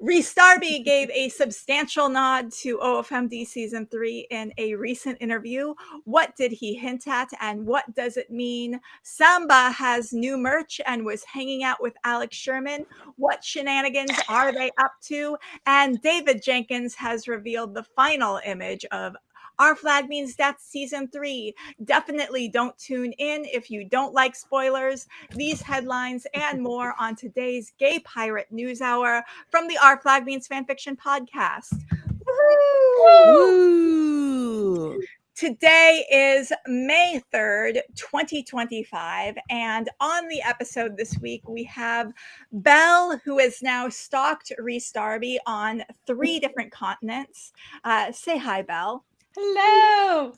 Rhys Darby gave a substantial nod to OFMD Season 3 in a recent interview. What did he hint at, and what does it mean? Samba has new merch and was hanging out with Alex Sherman. What shenanigans are they up to? And David Jenkins has revealed the final image of Our Flag Means Death Season 3. Definitely don't tune in if you don't like spoilers. These headlines and more on today's Gay Pirate News Hour from the Our Flag Means Fanfiction podcast. Woo! Today is May 3rd, 2025, and on the episode this week, we have Belle, who has now stalked Rhys Darby on 3 different continents. Say hi, Belle. Hello.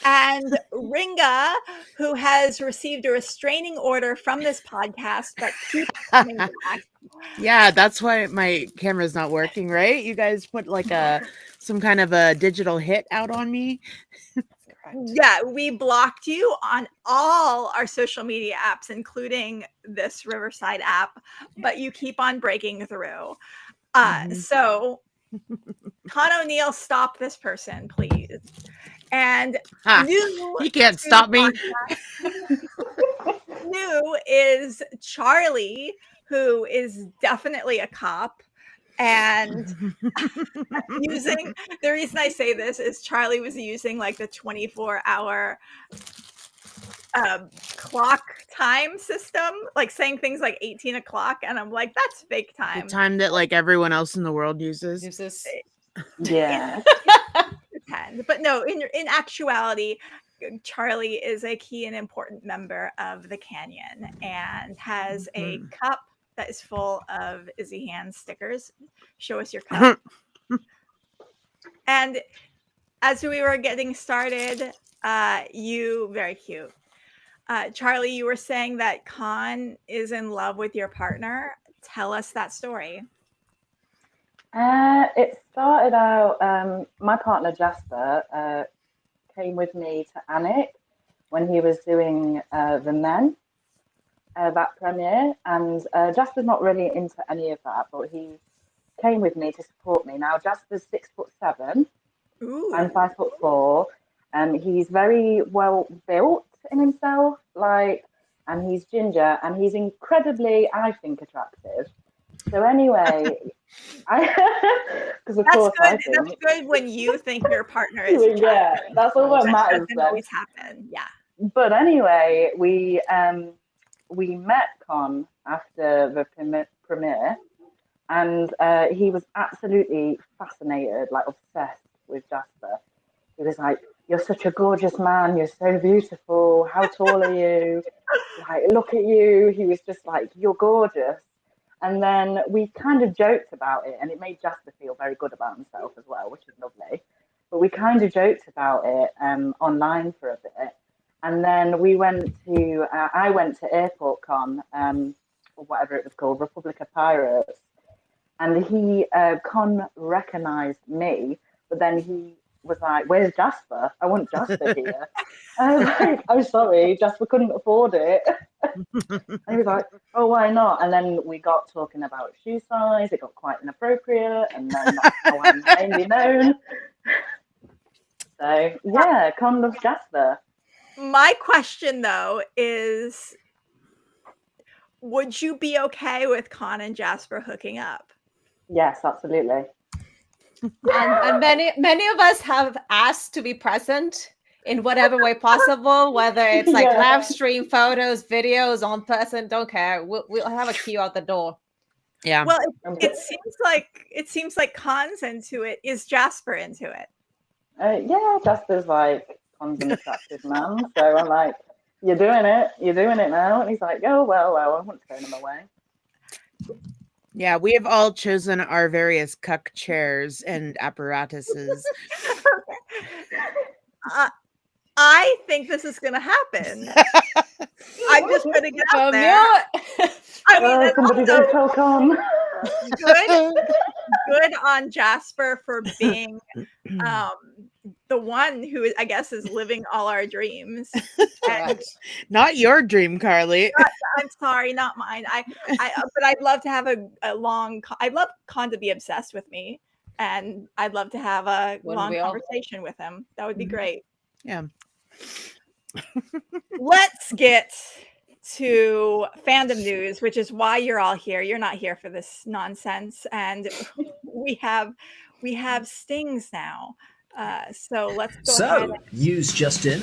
And Ringa, who has received a restraining order from this podcast, but keeps coming back. Yeah, that's why my camera's not working, right? You guys put like some kind of a digital hit out on me. Yeah, we blocked you on all our social media apps, including this Riverside app, but you keep on breaking through. So, Con O'Neill, stop this person, please. And he can't stop me. New is Charlie, who is definitely a cop. And using the reason I say this is Charlie was using like the 24-hour clock time system, like saying things like 18 o'clock, and I'm like, that's fake time. The time that like everyone else in the world uses. Yeah. But no, in actuality, Charlie is a key and important member of the Canyon and has a cup that is full of Izzy Hand stickers. Show us your cup. And as we were getting started, you very cute. Charlie, you were saying that Con is in love with your partner. Tell us that story. It started out, my partner Jasper came with me to Anik when he was doing The Men, that premiere, and Jasper's not really into any of that, but he came with me to support me. Now Jasper's 6'7", I'm 5'4", and he's very well built in himself, and he's ginger, and he's incredibly, I think, attractive. So anyway, because of course I think that's good when you think your partner is attractive. Yeah, that's all that matters. Doesn't always happen. Yeah. But anyway, we met Con after the premiere, and he was absolutely fascinated, like obsessed with Jasper. He was like, "You're such a gorgeous man. You're so beautiful. How tall are you? Like, look at you." He was just like, "You're gorgeous." And then we kind of joked about it, and it made Jasper feel very good about himself as well, which is lovely. But we kind of joked about it online for a bit. And then we went to, I went to Airport Con, or whatever it was called, Republic of Pirates. And Con recognized me, but then he was like, "Where's Jasper? I want Jasper here." I was like, "I'm sorry, Jasper couldn't afford it." And he was like, "Oh, why not?" And then we got talking about shoe size. It got quite inappropriate, and then that's how I'm mainly known. So yeah, Con loves Jasper. My question though is, would you be okay with Con and Jasper hooking up? Yes, absolutely. And many of us have asked to be present in whatever way possible, whether it's like live stream, photos, videos, on person, don't care. We'll have a queue out the door. Yeah. Well, it seems like Con's into it. Is Jasper into it? Yeah, Jasper's like, Con's an attractive man, so I'm like, "You're doing it now." And he's like, "Oh well, I won't turn him away." Yeah, we have all chosen our various cuck chairs and apparatuses. I think this is going to happen. I'm just putting it out there. I mean, somebody don't tell Con. Good on Jasper for being the one who I guess is living all our dreams. And Not your dream, Carly. I'm sorry, not mine. But I'd love to have a long. I'd love Con to be obsessed with me, and I'd love to have a long conversation with him. That would be great. Yeah. Let's get to fandom news, which is why you're all here. You're not here for this nonsense, and we have stings now. So let's go ahead. Use just in.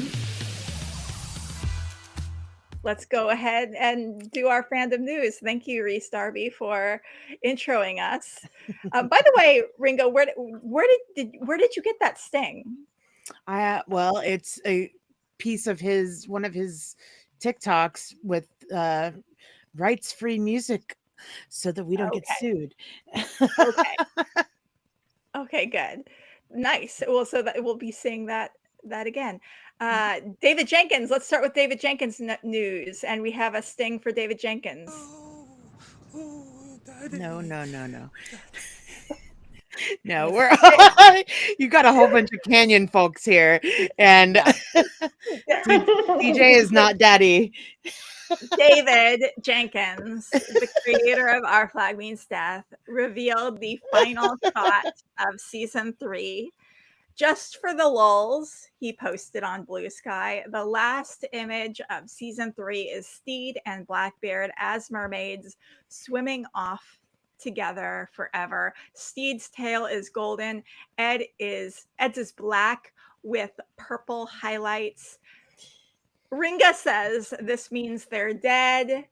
Let's go ahead and do our fandom news. Thank you, Rhys Darby, for introing us. By the way, Ringo, where did you get that sting? Well, it's a piece of one of his TikToks with rights-free music, so that we don't get sued. Okay. Okay, good, nice. Well, so that we'll be seeing that again. David Jenkins. Let's start with David Jenkins news, and we have a sting for David Jenkins. No. No, we're you got a whole bunch of Canyon folks here, and DJ is not daddy. David Jenkins, the creator of Our Flag Means Death, revealed the final shot of season 3. Just for the lulz, he posted on Blue Sky. The last image of season 3 is Steed and Blackbeard as mermaids swimming off together forever. Steed's tail is golden. Ed's is black with purple highlights. Ringa says this means they're dead.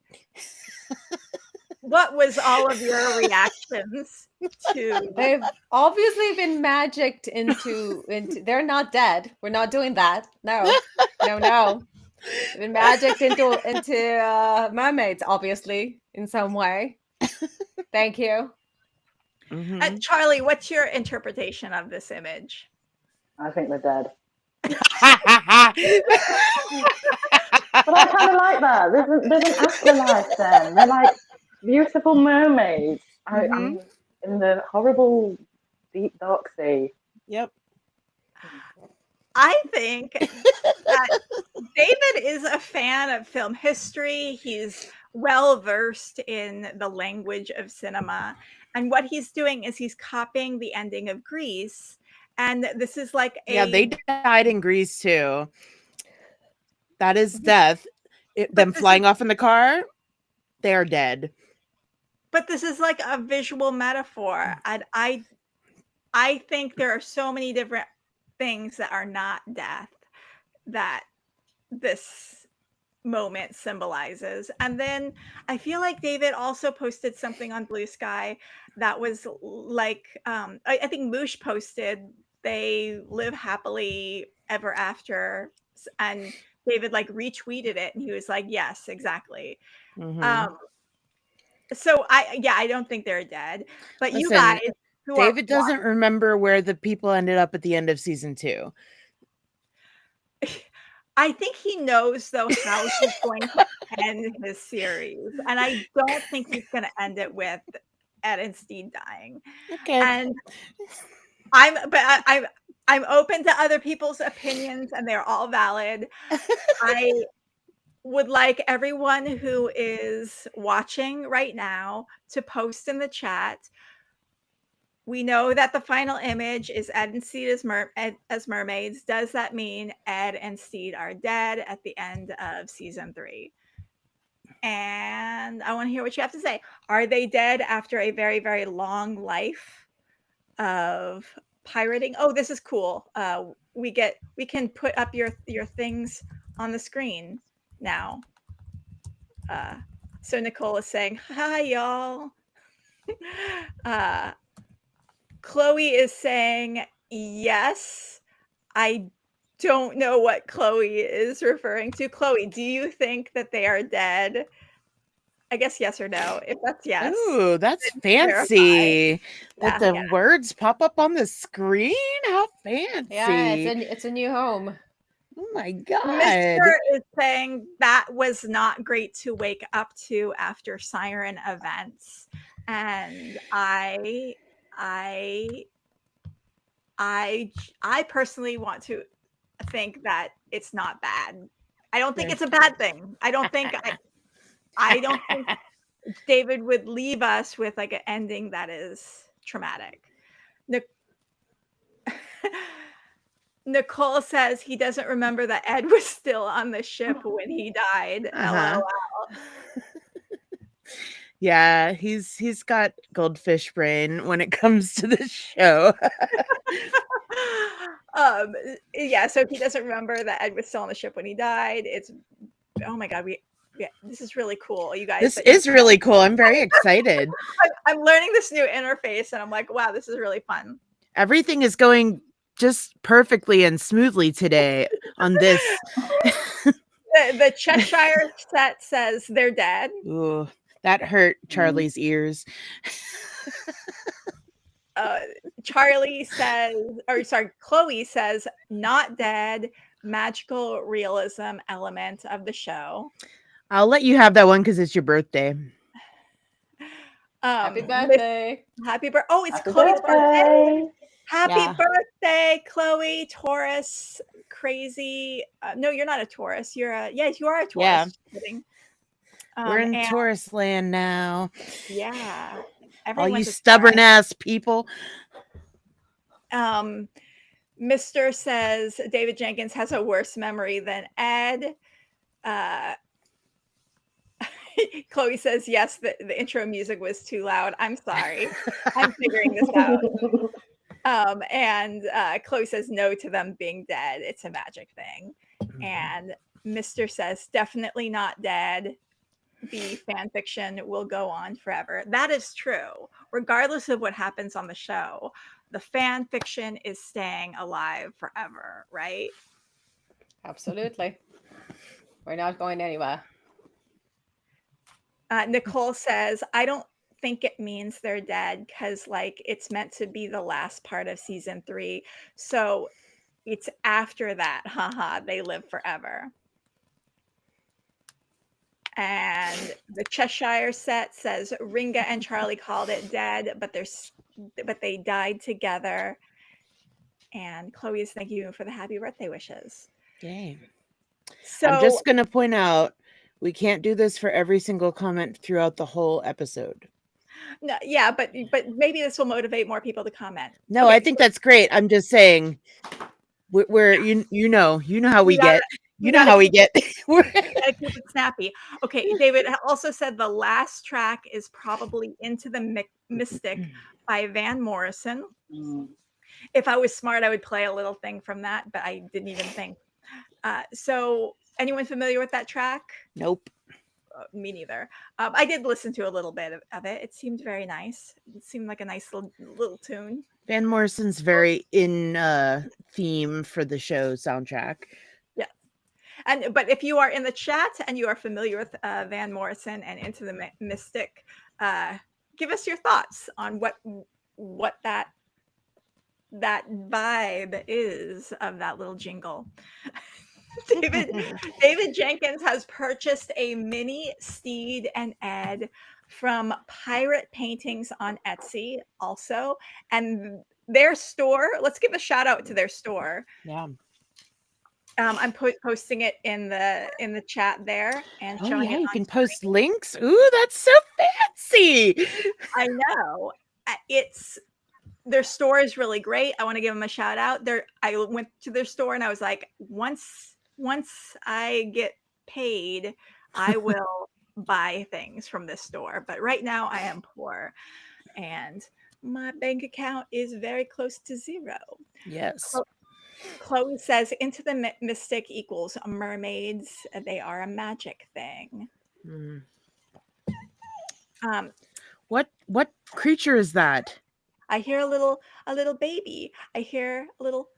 What was all of your reactions to? They've obviously been magicked into they're not dead. We're not doing that. No. They've been magicked into mermaids, obviously, in some way. Thank you. Mm-hmm. Charlie, what's your interpretation of this image? I think they're dead. But I kind of like that. There's an afterlife then. They're like beautiful mermaids. I'm in the horrible deep dark sea. Yep. I think that David is a fan of film history. He's well versed in the language of cinema. And what he's doing is he's copying the ending of Grease. And this is like they died in Grease too. That is death. Them flying off in the car, they are dead. But this is like a visual metaphor. And I think there are so many different things that are not death that this moment symbolizes. And then I feel like David also posted something on Blue Sky that was like, I think Moosh posted, they live happily ever after. And David like retweeted it and he was like, yes, exactly. Mm-hmm. So I don't think they're dead, but Listen, you guys David doesn't remember where the people ended up at the end of season 2. I think he knows though how he's going to end his series, and I don't think he's going to end it with Ed and Steed dying. Okay. And I'm open to other people's opinions, and they're all valid. I would like everyone who is watching right now to post in the chat. We know that the final image is Ed and Steed as mermaids. Does that mean Ed and Steed are dead at the end of season 3? And I want to hear what you have to say. Are they dead after a very, very long life of pirating? Oh, this is cool. We can put up your things on the screen now. So Nicole is saying, hi, y'all. Chloe is saying, yes. I don't know what Chloe is referring to. Chloe, do you think that they are dead? I guess yes or no. If that's yes. Ooh, that's fancy. That the words pop up on the screen? How fancy. Yeah, it's a new home. Oh my God. Mr. is saying that was not great to wake up to after siren events. And I I personally want to think that it's not bad. I don't think it's a bad thing. I don't think David would leave us with like an ending that is traumatic. Nicole says he doesn't remember that Ed was still on the ship when he died. Uh-huh. LOL. Yeah, he's got goldfish brain when it comes to the show. Yeah, so he doesn't remember that Ed was still on the ship when he died. It's oh my god, this is really cool, you guys. This is really cool. I'm very excited. I'm learning this new interface, and I'm like, wow, this is really fun. Everything is going just perfectly and smoothly today on this. The Cheshire set says they're dead. Ooh, that hurt Charlie's ears. Chloe says not dead. Magical realism element of the show. I'll let you have that one because it's your birthday. Happy birthday. Oh, it's Chloe's birthday. Happy birthday, Chloe. Taurus, crazy. No, you're not a Taurus. You are a Taurus. Yeah. We're in Taurus land now. Yeah. All you stubborn ass people. Mr. says David Jenkins has a worse memory than Ed. Chloe says, yes, the intro music was too loud. I'm sorry. I'm figuring this out. And Chloe says no to them being dead. It's a magic thing. And Mr. says, definitely not dead. The fan fiction will go on forever. That is true. Regardless of what happens on the show, the fan fiction is staying alive forever, right? Absolutely. We're not going anywhere. Nicole says, I don't think it means they're dead because like it's meant to be the last part of season 3. So it's after that, haha, they live forever. And the Cheshire set says Ringa and Charlie called it dead, but they died together. And Chloe is thanking you for the happy birthday wishes. Dang. So I'm just gonna point out we can't do this for every single comment throughout the whole episode. No, yeah, but maybe this will motivate more people to comment. No, okay, I think that's great. I'm just saying we're you know how we get. You know how we get. We gotta keep it snappy. Okay, David also said the last track is probably Into the Mystic by Van Morrison. If I was smart, I would play a little thing from that, but I didn't even think. So anyone familiar with that track? Nope. Me neither. I did listen to a little bit of it. It seemed very nice. It seemed like a nice little tune. Van Morrison's very in theme for the show soundtrack. Yeah. But if you are in the chat and you are familiar with Van Morrison and Into the Mystic, give us your thoughts on what that vibe is of that little jingle. David Jenkins has purchased a mini Steed and Ed from Pirate Paintings on Etsy also, and their store, let's give a shout out to their store. Yeah. I'm posting it in the chat there and showing it. You can post links. Ooh, that's so fancy. I know. Their store is really great. I want to give them a shout out. I went to their store and I was like, once I get paid, I will buy things from this store. But right now I am poor and my bank account is very close to zero. Yes. Chloe says Into the Mystic equals mermaids. They are a magic thing. What creature is that? I hear a little baby. I hear a little.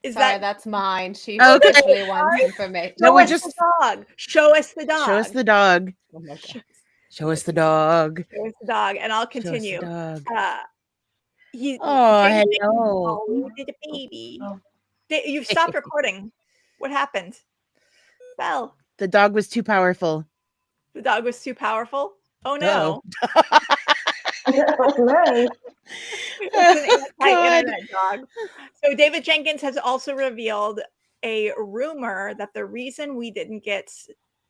That's mine. She okay. actually wants information. No, we're just the dog. Show us the dog. Show us the dog. Oh my God. Show us the dog. Show us the dog, and I'll continue. Hello. The baby. You stopped recording. What happened? Well, the dog was too powerful. The dog was too powerful. Oh no. Oh, no. It's an anti-internet dog. So David Jenkins has also revealed a rumor that the reason we didn't get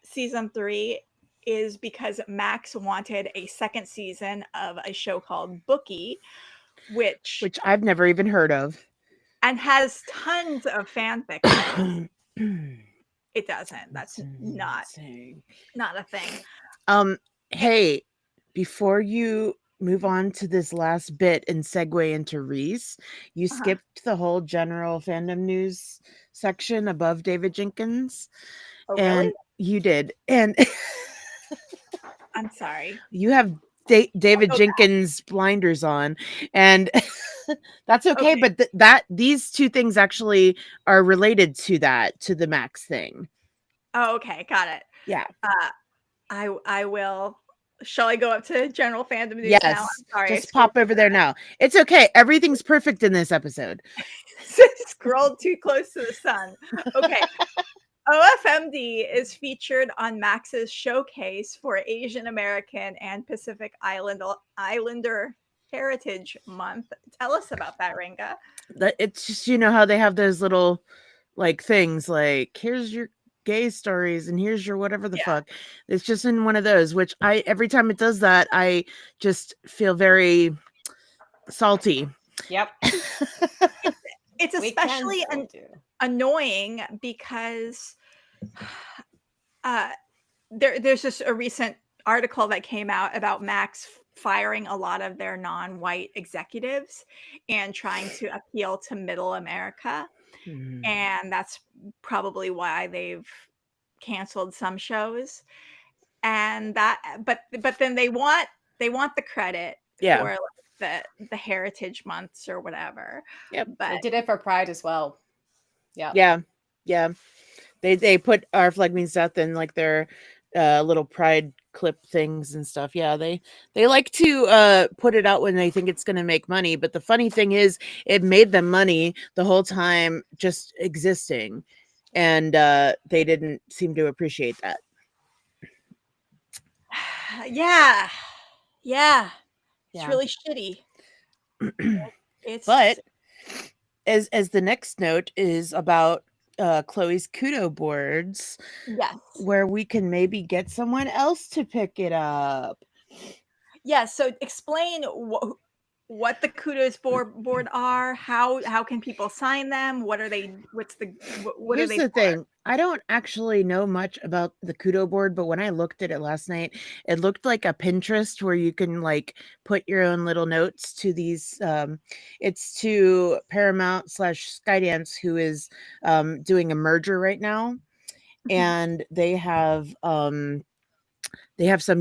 season 3 is because Max wanted a second season of a show called Bookie, which I've never even heard of. and has tons of fan fiction. It doesn't. That's not a thing. Hey, before you move on to this last bit and segue into Rhys, you skipped the whole general fandom news section above David Jenkins. Oh, and really? You did. And I'm sorry. You have David Jenkins blinders on, and that's okay. But these two things actually are related to the Max thing. Oh, okay, got it. Yeah. I will. Shall I go up to general fandom news now? I'm sorry. Just pop over there now. It's okay. Everything's perfect in this episode. Scrolled too close to the sun. Okay. OFMD is featured on Max's showcase for Asian American and Pacific Islander Heritage Month. Tell us about that, Ringa. It's just, how they have those little like things like, here's your gay stories and here's your whatever the fuck. It's just in one of those, which every time it does that, I just feel very salty. Yep. It's especially annoying because there's just a recent article that came out about Max firing a lot of their non-white executives and trying to appeal to middle America. And that's probably why they've canceled some shows. And but then they want the credit for like the heritage months or whatever. Yep. But they did it for Pride as well. Yeah. They put Our Flag Means Death in like their little Pride clip things and stuff. Yeah, they like to put it out when they think it's going to make money. But the funny thing is, it made them money the whole time just existing, and they didn't seem to appreciate that. Yeah. It's really shitty. But as the next note is about Chloe's Kudo boards, where we can maybe get someone else to pick it up. So explain what the Kudos board are. How can people sign them? What are they? What Here's are they? The thing. I don't actually know much about the Kudo board, but when I looked at it last night, it looked like a Pinterest where you can like put your own little notes to these. It's to Paramount / Skydance, who is doing a merger right now, and they have some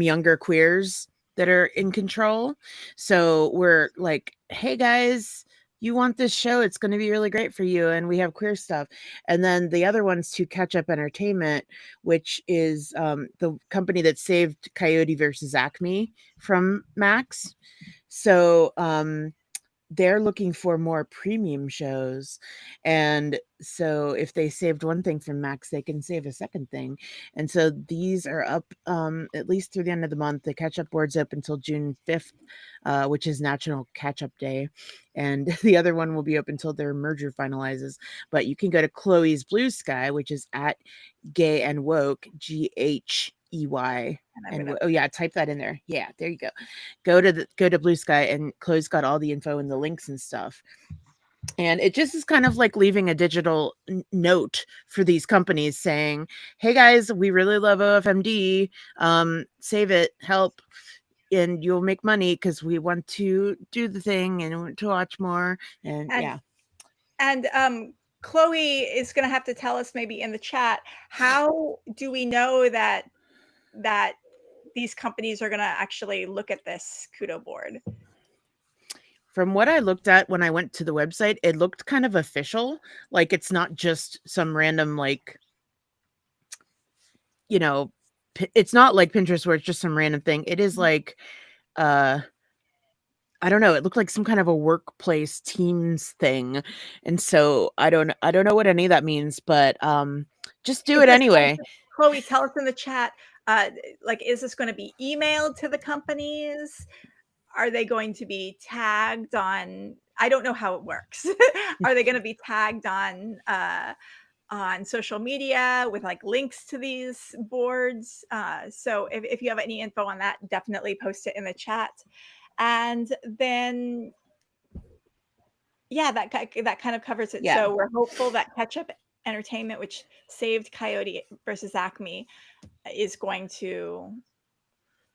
younger queers that are in control. So we're like, hey guys, you want this show? It's going to be really great for you. And we have queer stuff. And then the other one's to Catch Up Entertainment, which is the company that saved Coyote versus Acme from Max. So they're looking for more premium shows. And so if they saved one thing from Max, they can save a second thing. And so these are up at least through the end of the month. The catch-up board's up until June 5th, which is National Catch-Up Day. And the other one will be up until their merger finalizes. But you can go to Chloe's Blue Sky, which is at Gay and Woke, GHEY. And type that in there. Yeah, there you go. Go to Blue Sky, and Chloe's got all the info and the links and stuff. And it just is kind of like leaving a digital note for these companies saying, hey guys, we really love OFMD. Save it, help, and you'll make money because we want to do the thing and want to watch more. And yeah. And Chloe is going to have to tell us maybe in the chat, how do we know that these companies are going to actually look at this Kudo board? From what I looked at when I went to the website, it looked kind of official. Like it's not just some random, like, it's not like Pinterest where it's just some random thing. It is like, I don't know. It looked like some kind of a workplace Teams thing. And so I don't know what any of that means, but just do it anyway. Chloe, tell us in the chat, like, is this going to be emailed to the companies? are they going to be tagged on? I don't know how it works. Are they going to be tagged on social media with like links to these boards? So if you have any info on that, definitely post it in the chat. And then, yeah, that kind of covers it. Yeah. So we're hopeful that Ketchup Entertainment, which saved Coyote versus Acme, is going to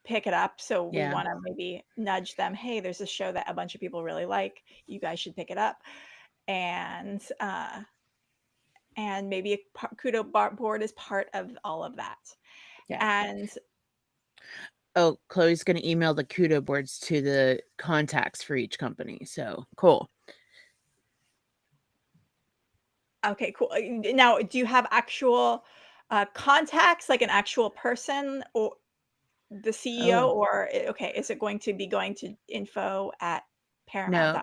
pick it up. So we Yeah. want to maybe nudge them. Hey, there's a show that a bunch of people really like. You guys should pick it up. And maybe a Kudo board is part of all of that. Yeah. And oh, Chloe's going to email the Kudo boards to the contacts for each company. So cool. Okay, cool. Now, do you have actual contacts, like an actual person or the CEO, or okay, is it going to be going to info@paramount.com? No.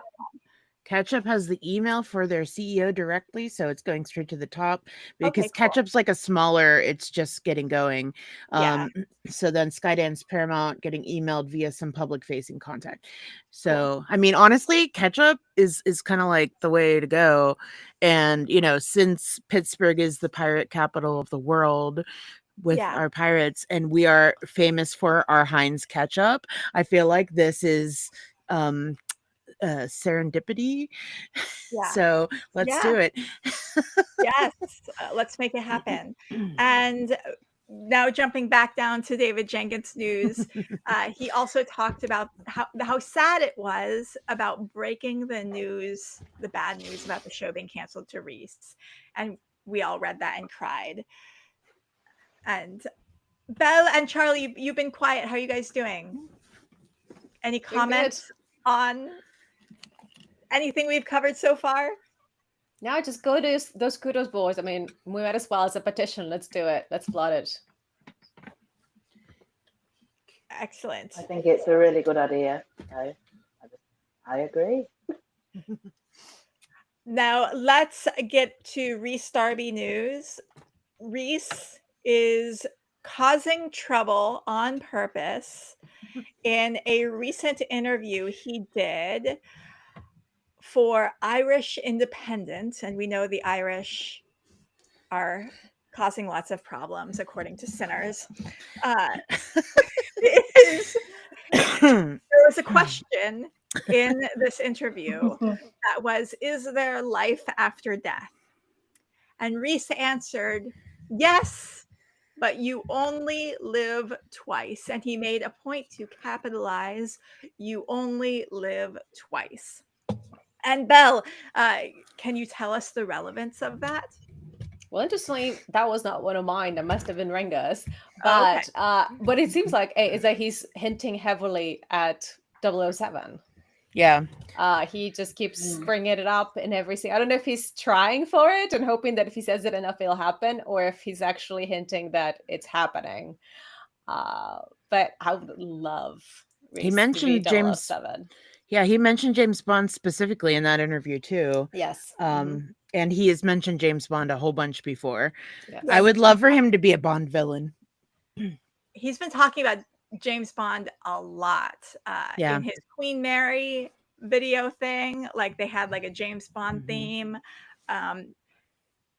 Ketchup has the email for their CEO directly, so it's going straight to the top because Okay, cool. Ketchup's like a smaller, it's just getting going. Yeah. So then Skydance Paramount getting emailed via some public facing contact. So, I mean, honestly, Ketchup is kind of like the way to go. And, you know, since Pittsburgh is the pirate capital of the world, with Yeah. our pirates, and we are famous for our Heinz ketchup, I feel like this is serendipity. Yeah. So let's do it. Yes, let's make it happen. And now jumping back down to David Jenkins' news, he also talked about how sad it was about breaking the news, the bad news about the show being canceled to Rhys. And we all read that and cried. And Belle and Charlie, you've been quiet. How are you guys doing? Any comments on anything we've covered so far? No, just go to those kudos boards. I mean, we might as well as a petition. Let's do it. Let's flood it. Excellent. I think it's a really good idea. I agree. Now let's get to Rhys Darby news. Rhys is causing trouble on purpose. In a recent interview he did for Irish Independent, and we know the Irish are causing lots of problems according to Sinners. There was a question in this interview that was, is there life after death? And Rhys answered, yes, but you only live twice. And he made a point to capitalize, you only live twice. And Belle, can you tell us the relevance of that? Well, interestingly, that was not one of mine. That must have been Renga's. But what it seems like is that he's hinting heavily at 007. Yeah. He just keeps bringing it up in everything. I don't know if he's trying for it and hoping that if he says it enough, it'll happen, or if he's actually hinting that it's happening. But I would love Rhys he mentioned to be 007. Yeah, he mentioned James Bond specifically in that interview too. Yes. And he has mentioned James Bond a whole bunch before. Yes. I would love for him to be a Bond villain. He's been talking about James Bond a lot. In his Queen Mary video thing, like they had like a James Bond theme.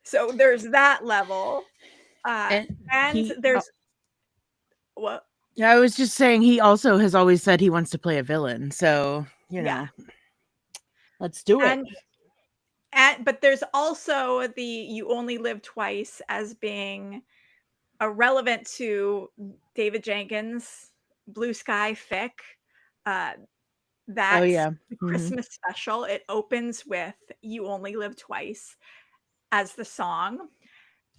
So there's that level. And there's what? Yeah, I was just saying he also has always said he wants to play a villain. So, you know, let's do it. But there's also the you only live twice as being relevant to David Jenkins' Blue Sky fic. That's the Christmas special. It opens with You Only Live Twice as the song.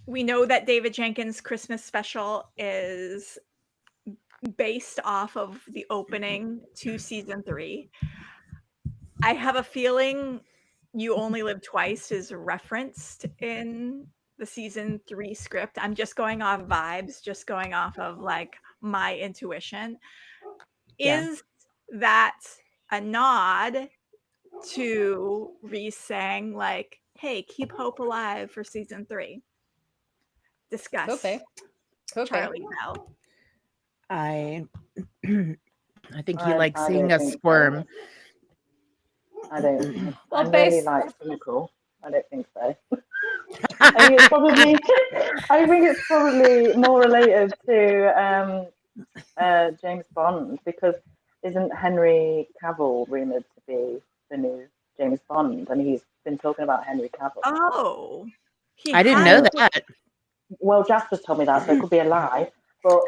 We know that David Jenkins' Christmas special is based off of the opening to season 3. I have a feeling You Only Live Twice is referenced in the season 3 script. I'm just going off vibes, just going off of like my intuition. Is that a nod to Rhys saying like, hey, keep hope alive for season 3? Discuss. Okay. Charlie, Belle. I think he likes seeing don't us think so. squirm. I don't. Well, I'm really like cynical. I don't think so. I think it's probably more related to James Bond, because isn't Henry Cavill rumored to be the new James Bond, and he's been talking about Henry Cavill. Oh, he I didn't know has. that. Well, Jasper's told me that, so it could be a lie, but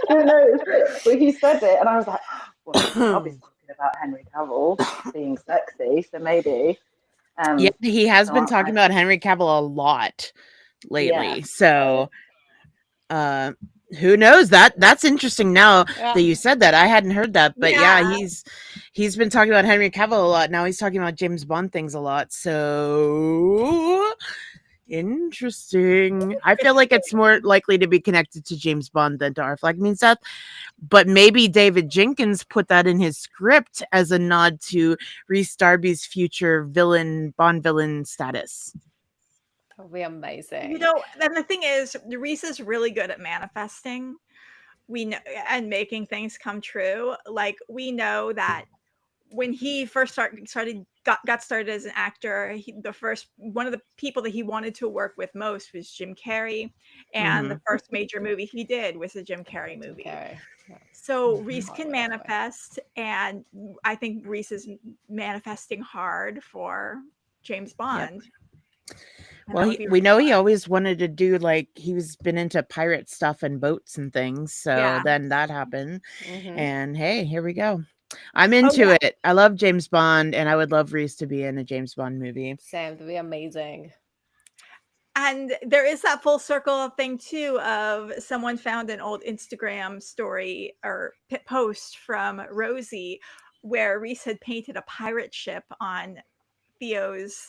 who knows? But he said it, and I was like, well, Darby's talking about Henry Cavill being sexy, so maybe. Yeah, he has so been talking about Henry Cavill a lot lately. Yeah. So, who knows? That's interesting. Now Yeah. that you said that, I hadn't heard that, but yeah, Yeah. he's been talking about Henry Cavill a lot. Now he's talking about James Bond things a lot. So interesting. I feel like it's more likely to be connected to James Bond than to Our Flag Means Death. But maybe David Jenkins put that in his script as a nod to Rhys Darby's future Bond villain status. That would be amazing. You know, and the thing is, Rhys is really good at manifesting. We know, and making things come true. Like, we know that when he first got started as an actor, one of the people that he wanted to work with most was Jim Carrey, and the first major movie he did was a Jim Carrey movie. Okay. So Rhys can manifest, and I think Rhys is manifesting hard for James Bond. Yep. Well, we know he always wanted to do, like, he's been into pirate stuff and boats and things. So then that happened. And hey, here we go. I'm into it. I love James Bond, and I would love Rhys to be in a James Bond movie. Sam, that'd be amazing. And there is that full circle thing too of someone found an old Instagram story or post from Rosie where Rhys had painted a pirate ship on Theo's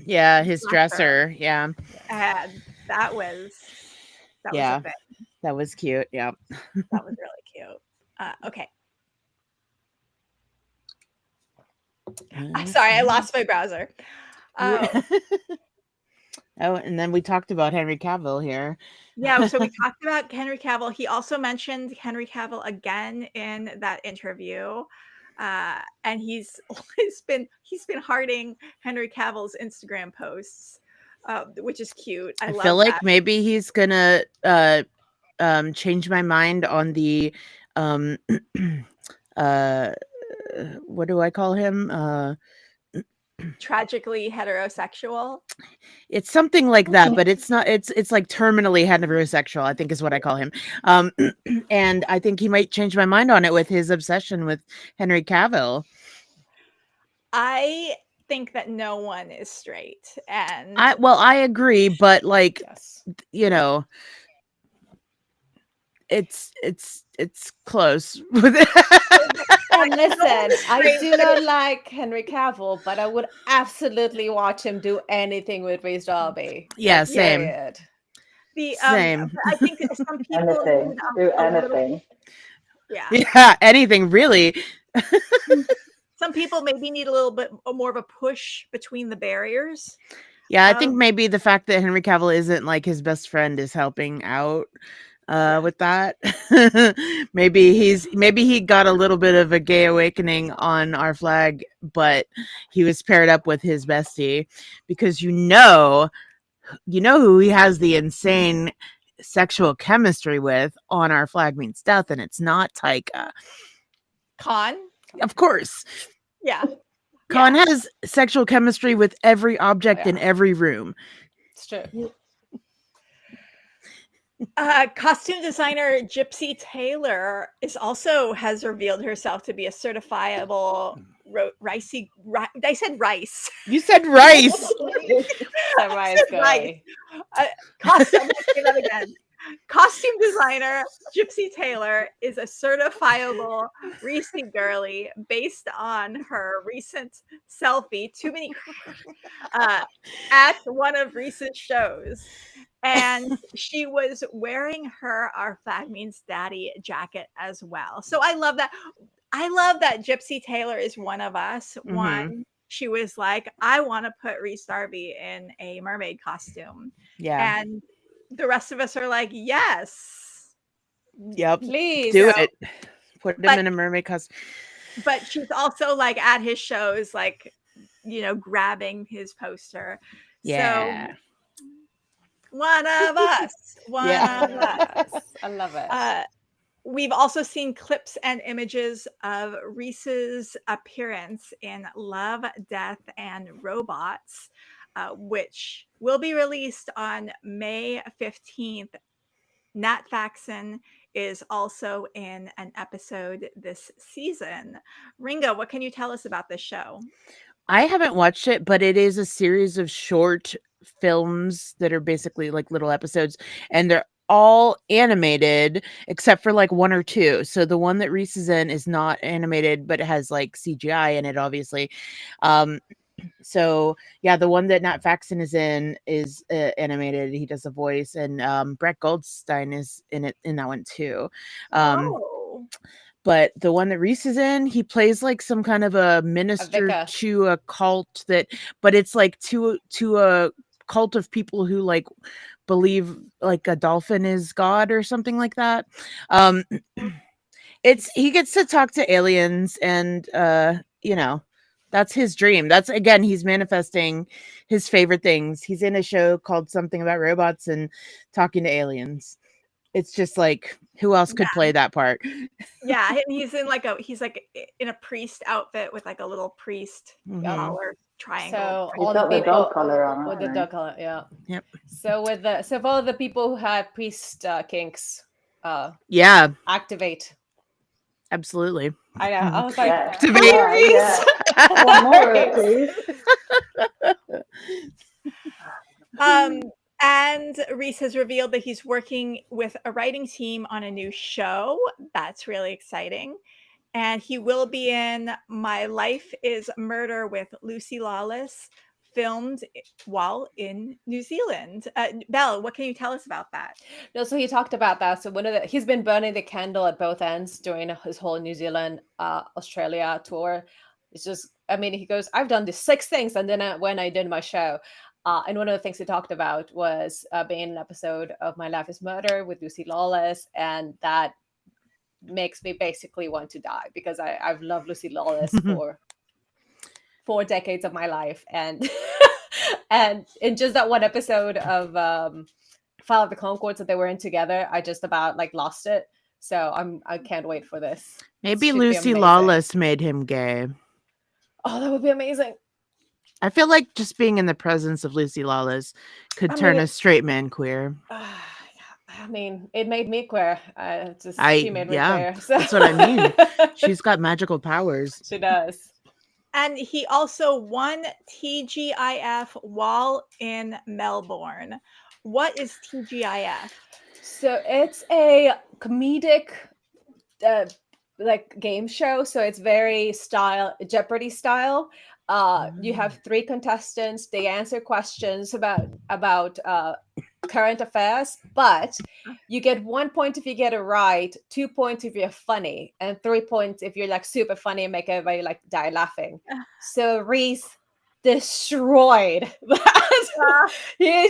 his dresser. Yeah. And that was a thing. That was cute. Yeah. That was really cute. Okay. Sorry, I lost my browser. And then we talked about Henry Cavill here. Yeah, so we talked about Henry Cavill. He also mentioned Henry Cavill again in that interview. And he's been hearting Henry Cavill's Instagram posts, which is cute. I feel like that. Maybe he's gonna change my mind on the what do I call him? Tragically heterosexual. It's something like that, but it's not. It's like terminally heterosexual, I think is what I call him. And I think he might change my mind on it with his obsession with Henry Cavill. I think that no one is straight, and I agree, but like you know, it's close. And listen, I do not like Henry Cavill, but I would absolutely watch him do anything with Rhys Darby. Yeah, same. Period. Same. I think some people do anything. Yeah, anything really. Some people maybe need a little bit more of a push between the barriers. Yeah, I think maybe the fact that Henry Cavill isn't like his best friend is helping out with that. maybe he got a little bit of a gay awakening on Our Flag, but he was paired up with his bestie because you know who he has the insane sexual chemistry with on Our Flag Means Death, and it's not Taika. Khan? Of course. Yeah. Khan has sexual chemistry with every object in every room. It's true. Costume designer Gypsy Taylor has revealed herself to be a certifiable ricey. I said rice. You said rice. Rice. Costume. Say that again. Costume designer Gypsy Taylor is a certifiable Reese girly based on her recent selfie, at one of Reese's shows. And she was wearing her Our Flag Means Daddy jacket as well. So I love that. I love that Gypsy Taylor is one of us. Mm-hmm. One, she was like, I want to put Rhys Darby in a mermaid costume. Yeah. And the rest of us are like, yes. Yep. Please. Do it. Put him But- in a mermaid costume. But she's also like at his shows, like, grabbing his poster. Yeah. So one of us. One Yeah. of us. Yes, I love it. We've also seen clips and images of Rhys's appearance in Love, Death, and Robots, which will be released on May 15th. Nat Faxon is also in an episode this season. Ringo, what can you tell us about this show? I haven't watched it, but it is a series of short films that are basically like little episodes, and they're all animated except for like one or two. So the one that Rhys is in is not animated, but it has like CGI in it, obviously. So yeah, the one that Nat Faxon is in is animated. He does a voice, and Brett Goldstein is in it in that one too. But the one that Rhys is in, he plays like some kind of a minister vicar. to a cult but it's like to a cult of people who like believe like a dolphin is God or something like that. He gets to talk to aliens, and that's his dream. That's, again, he's manifesting his favorite things. He's in a show called Something About Robots and talking to aliens. It's just like, who else could play that part? Yeah, and he's in a priest outfit with like a little priest collar triangle. So He's all got the the dog people collar on, with the hasn't he? dog collar, yeah. Yep. So for all the people who have priest kinks, Yeah, activate. absolutely. I know. I was like, Yeah. Activate. Yeah, yeah. One more, please. And Rhys has revealed that he's working with a writing team on a new show. That's really exciting. And he will be in My Life is Murder with Lucy Lawless, filmed while in New Zealand. Belle, what can you tell us about that? No, so he talked about that. So he's been burning the candle at both ends during his whole New Zealand, Australia tour. It's just, I mean, he goes, I've done these 6 things, and then when I did my show, and one of the things he talked about was being in an episode of My Life is Murder with Lucy Lawless, and that makes me basically want to die, because I've loved Lucy Lawless for 4 decades of my life, and and in just that one episode of File of the Conchords that they were in together, I just about like lost it. So I can't wait for this. Maybe Lucy Lawless made him gay. Oh, that would be amazing. I feel like just being in the presence of Lucy Lawless could turn a straight man queer. I mean, it made me queer. She made me queer. So. That's what I mean. She's got magical powers. She does. And he also won TGIF while in Melbourne. What is TGIF? So it's a comedic like game show. So it's very Jeopardy style. You have 3 contestants. They answer questions about current affairs, but you get 1 point if you get it right, 2 points if you're funny, and 3 points if you're like super funny and make everybody like die laughing. So Rhys destroyed that. He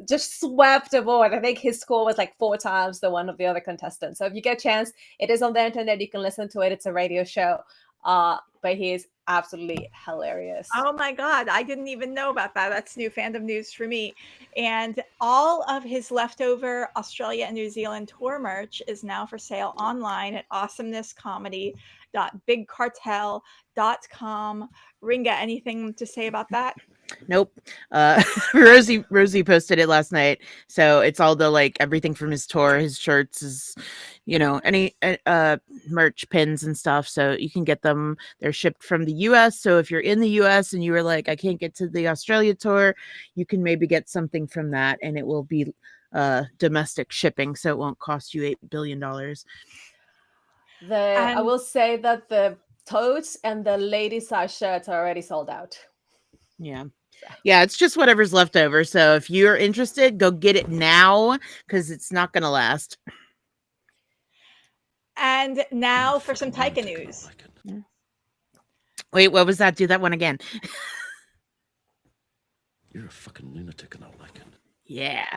just swept the board. I think his score was like 4 times the one of the other contestants. So if you get a chance, it is on the internet. You can listen to it. It's a radio show. But he is absolutely hilarious. Oh my God, I didn't even know about that. That's new fandom news for me. And all of his leftover Australia and New Zealand tour merch is now for sale online at awesomnesscomedy.bigcartel.com. Ringa, anything to say about that? Nope. Rosie posted it last night, so it's all the like everything from his tour, his shirts, his any merch, pins and stuff, so you can get them. They're shipped from the US, so if you're in the US and you were like, I can't get to the Australia tour, you can maybe get something from that, and it will be domestic shipping, so it won't cost you $8 billion. I will say that the totes and the lady size shirts are already sold out. Yeah, it's just whatever's left over. So if you're interested, go get it now, because it's not going to last. And now for some Taika news. Wait, what was that? Do that one again. You're a fucking lunatic and I like it. Yeah.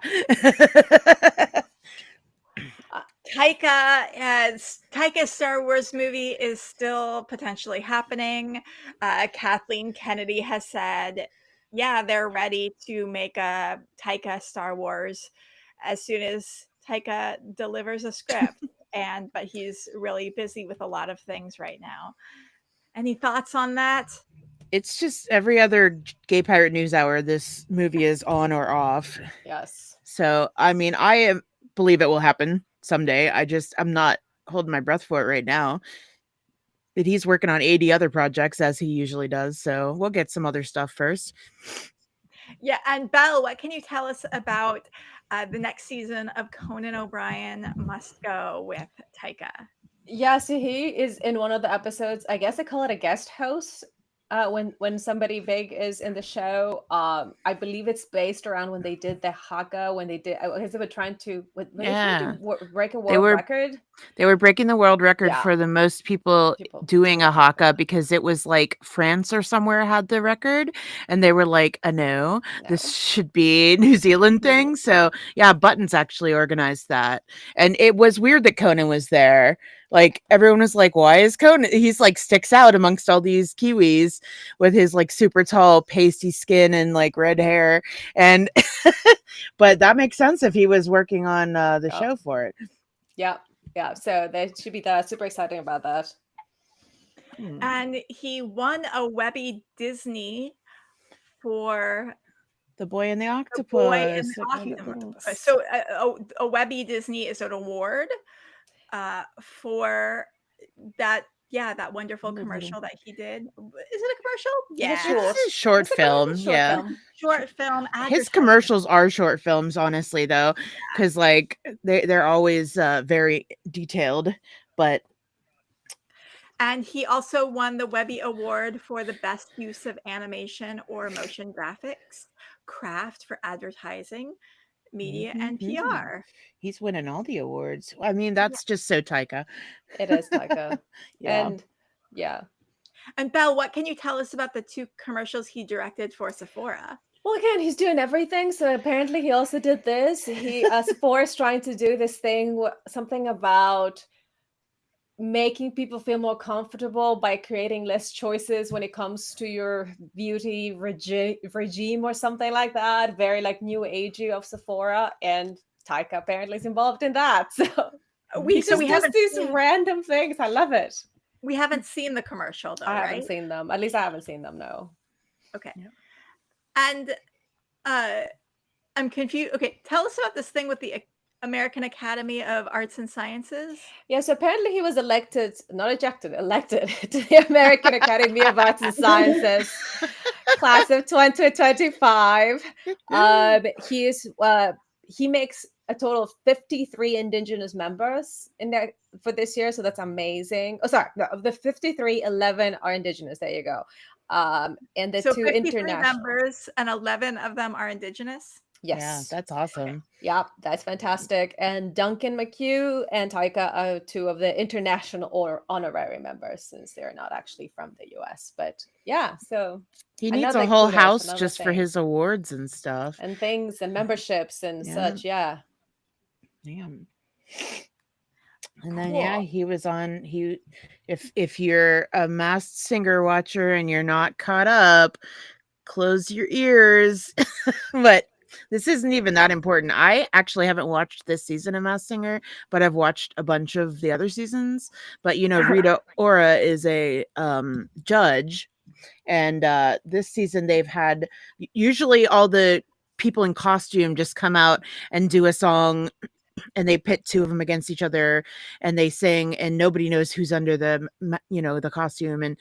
Taika's Star Wars movie is still potentially happening. Kathleen Kennedy has said, yeah, they're ready to make a Taika Star Wars as soon as Taika delivers a script. But he's really busy with a lot of things right now. Any thoughts on that? It's just every other Gay Pirate News Hour, this movie is on or off. Yes. So, I mean, believe it will happen someday. I'm not holding my breath for it right now. But he's working on 80 other projects as he usually does. So we'll get some other stuff first. Yeah, and Belle, what can you tell us about the next season of Conan O'Brien Must Go with Taika? Yeah, so he is in one of the episodes. I guess they call it a guest host. When somebody big is in the show, I believe it's based around when they did the Haka, when they did, I guess they were trying to, when they tried to break a world record. They were breaking the world record for the most people doing a Haka, because it was like France or somewhere had the record, and they were like, no, this should be a New Zealand thing. So yeah, Buttons actually organized that, and it was weird that Conan was there. Like, everyone was like, why is Conan? He's like sticks out amongst all these Kiwis with his like super tall pasty skin and like red hair, and but that makes sense if he was working on the show for it. Yeah, so they should be super exciting about that. And he won a Webby Disney for The Boy and the Octopus. So a Webby Disney is an award for that wonderful commercial that he did. Is it a commercial? Yeah, it's a short film. Short film. His commercials are short films, honestly, though, because like they're always very detailed. And he also won the Webby Award for the best use of animation or motion graphics, craft for advertising, media, and PR. He's winning all the awards. I mean, that's just so Taika. It is Taika. And Belle, what can you tell us about the 2 commercials he directed for Sephora? Well, again, he's doing everything. So apparently he also did this. Sephora is trying to do this thing, something about making people feel more comfortable by creating less choices when it comes to your beauty regime or something like that. Very like new agey of Sephora, and Taika apparently is involved in that. So we have these random things. I love it. We haven't seen the commercial though, I right? haven't seen them. At least I haven't seen them. No. Okay. Yeah. And I'm confused. Okay, tell us about this thing with the American Academy of Arts and Sciences. Yeah, so apparently he was elected to the American Academy of Arts and Sciences class of 2025. He makes a total of 53 Indigenous members in there for this year, so that's amazing. Oh, sorry, no, of the 53, 11 are Indigenous. There you go. And the 2 international members, and 11 of them are Indigenous. Yes. Yeah, that's awesome. Okay. Yeah, that's fantastic. And Duncan McHugh and Taika are 2 of the international or honorary members, since they're not actually from the US. But yeah, so he needs a whole house just for his awards and stuff. And things and memberships and such. Yeah. Damn. And then he was on if you're a Masked Singer watcher and you're not caught up, close your ears. But this isn't even that important. I actually haven't watched this season of Masked Singer, but I've watched a bunch of the other seasons. But Rita Ora is a judge, and this season they've had usually all the people in costume just come out and do a song, and they pit 2 of them against each other, and they sing, and nobody knows who's under the costume, and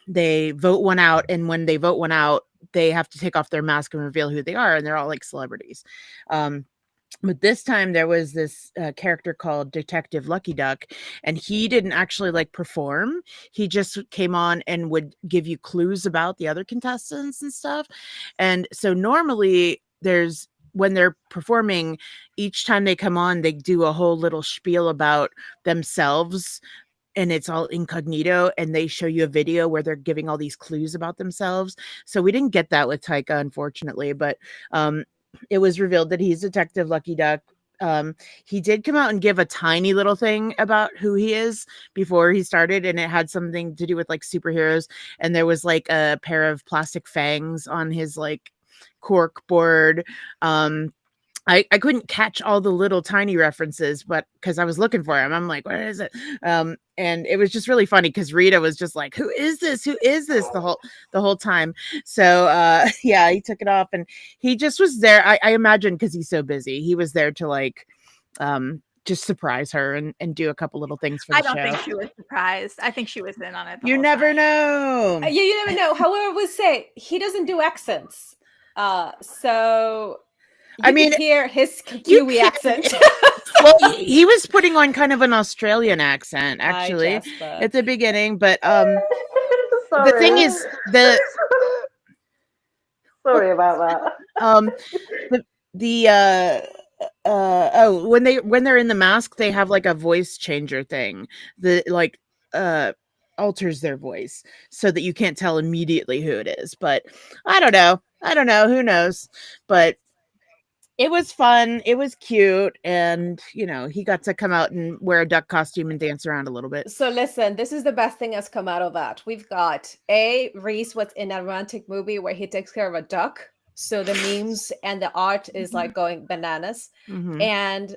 they vote one out, and when they vote one out, they have to take off their mask and reveal who they are, and they're all like celebrities. But this time there was this character called Detective Lucky Duck, and he didn't actually like perform. He just came on and would give you clues about the other contestants and stuff. And so normally when they're performing, each time they come on, they do a whole little spiel about themselves, and it's all incognito, and they show you a video where they're giving all these clues about themselves. So we didn't get that with Taika, unfortunately, but it was revealed that he's Detective Lucky Duck, he did come out and give a tiny little thing about who he is before he started, and it had something to do with like superheroes, and there was like a pair of plastic fangs on his like cork board. I couldn't catch all the little tiny references, but because I was looking for him, I'm like, what is it? And it was just really funny because Rita was just like, who is this? Who is this? The whole time. So yeah, he took it off and he just was there. I imagine because he's so busy, he was there to like just surprise her and do a couple little things for the I don't show. think she was surprised. I think she was in on it. You never know. Yeah, you never know. However, we'll say he doesn't do accents. So I mean, hear his Kiwi accent. Well, he was putting on kind of an Australian accent actually at the beginning, but the thing is sorry about that. When they're in the mask, they have like a voice changer thing that like alters their voice so that you can't tell immediately who it is. But I don't know, who knows, but it was fun. It was cute. And, you know, he got to come out and wear a duck costume and dance around a little bit. So listen, this is the best thing that's come out of that. We've got Rhys was in a romantic movie where he takes care of a duck. So the memes and the art is like going bananas. Mm-hmm. And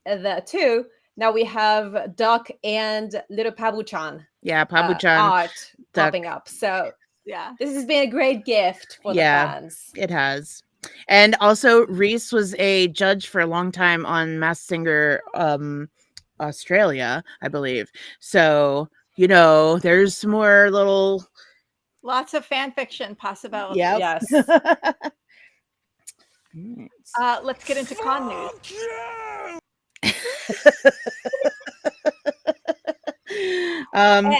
the two, now we have Duck and little Pabu-chan. Yeah, Pabu-chan. Art popping up. So yeah, this has been a great gift for the fans. It has. And also, Rhys was a judge for a long time on Masked Singer Australia, I believe. So, you know, there's more little... Lots of fan fiction possibilities. Yep. Yes. Let's get into con news. And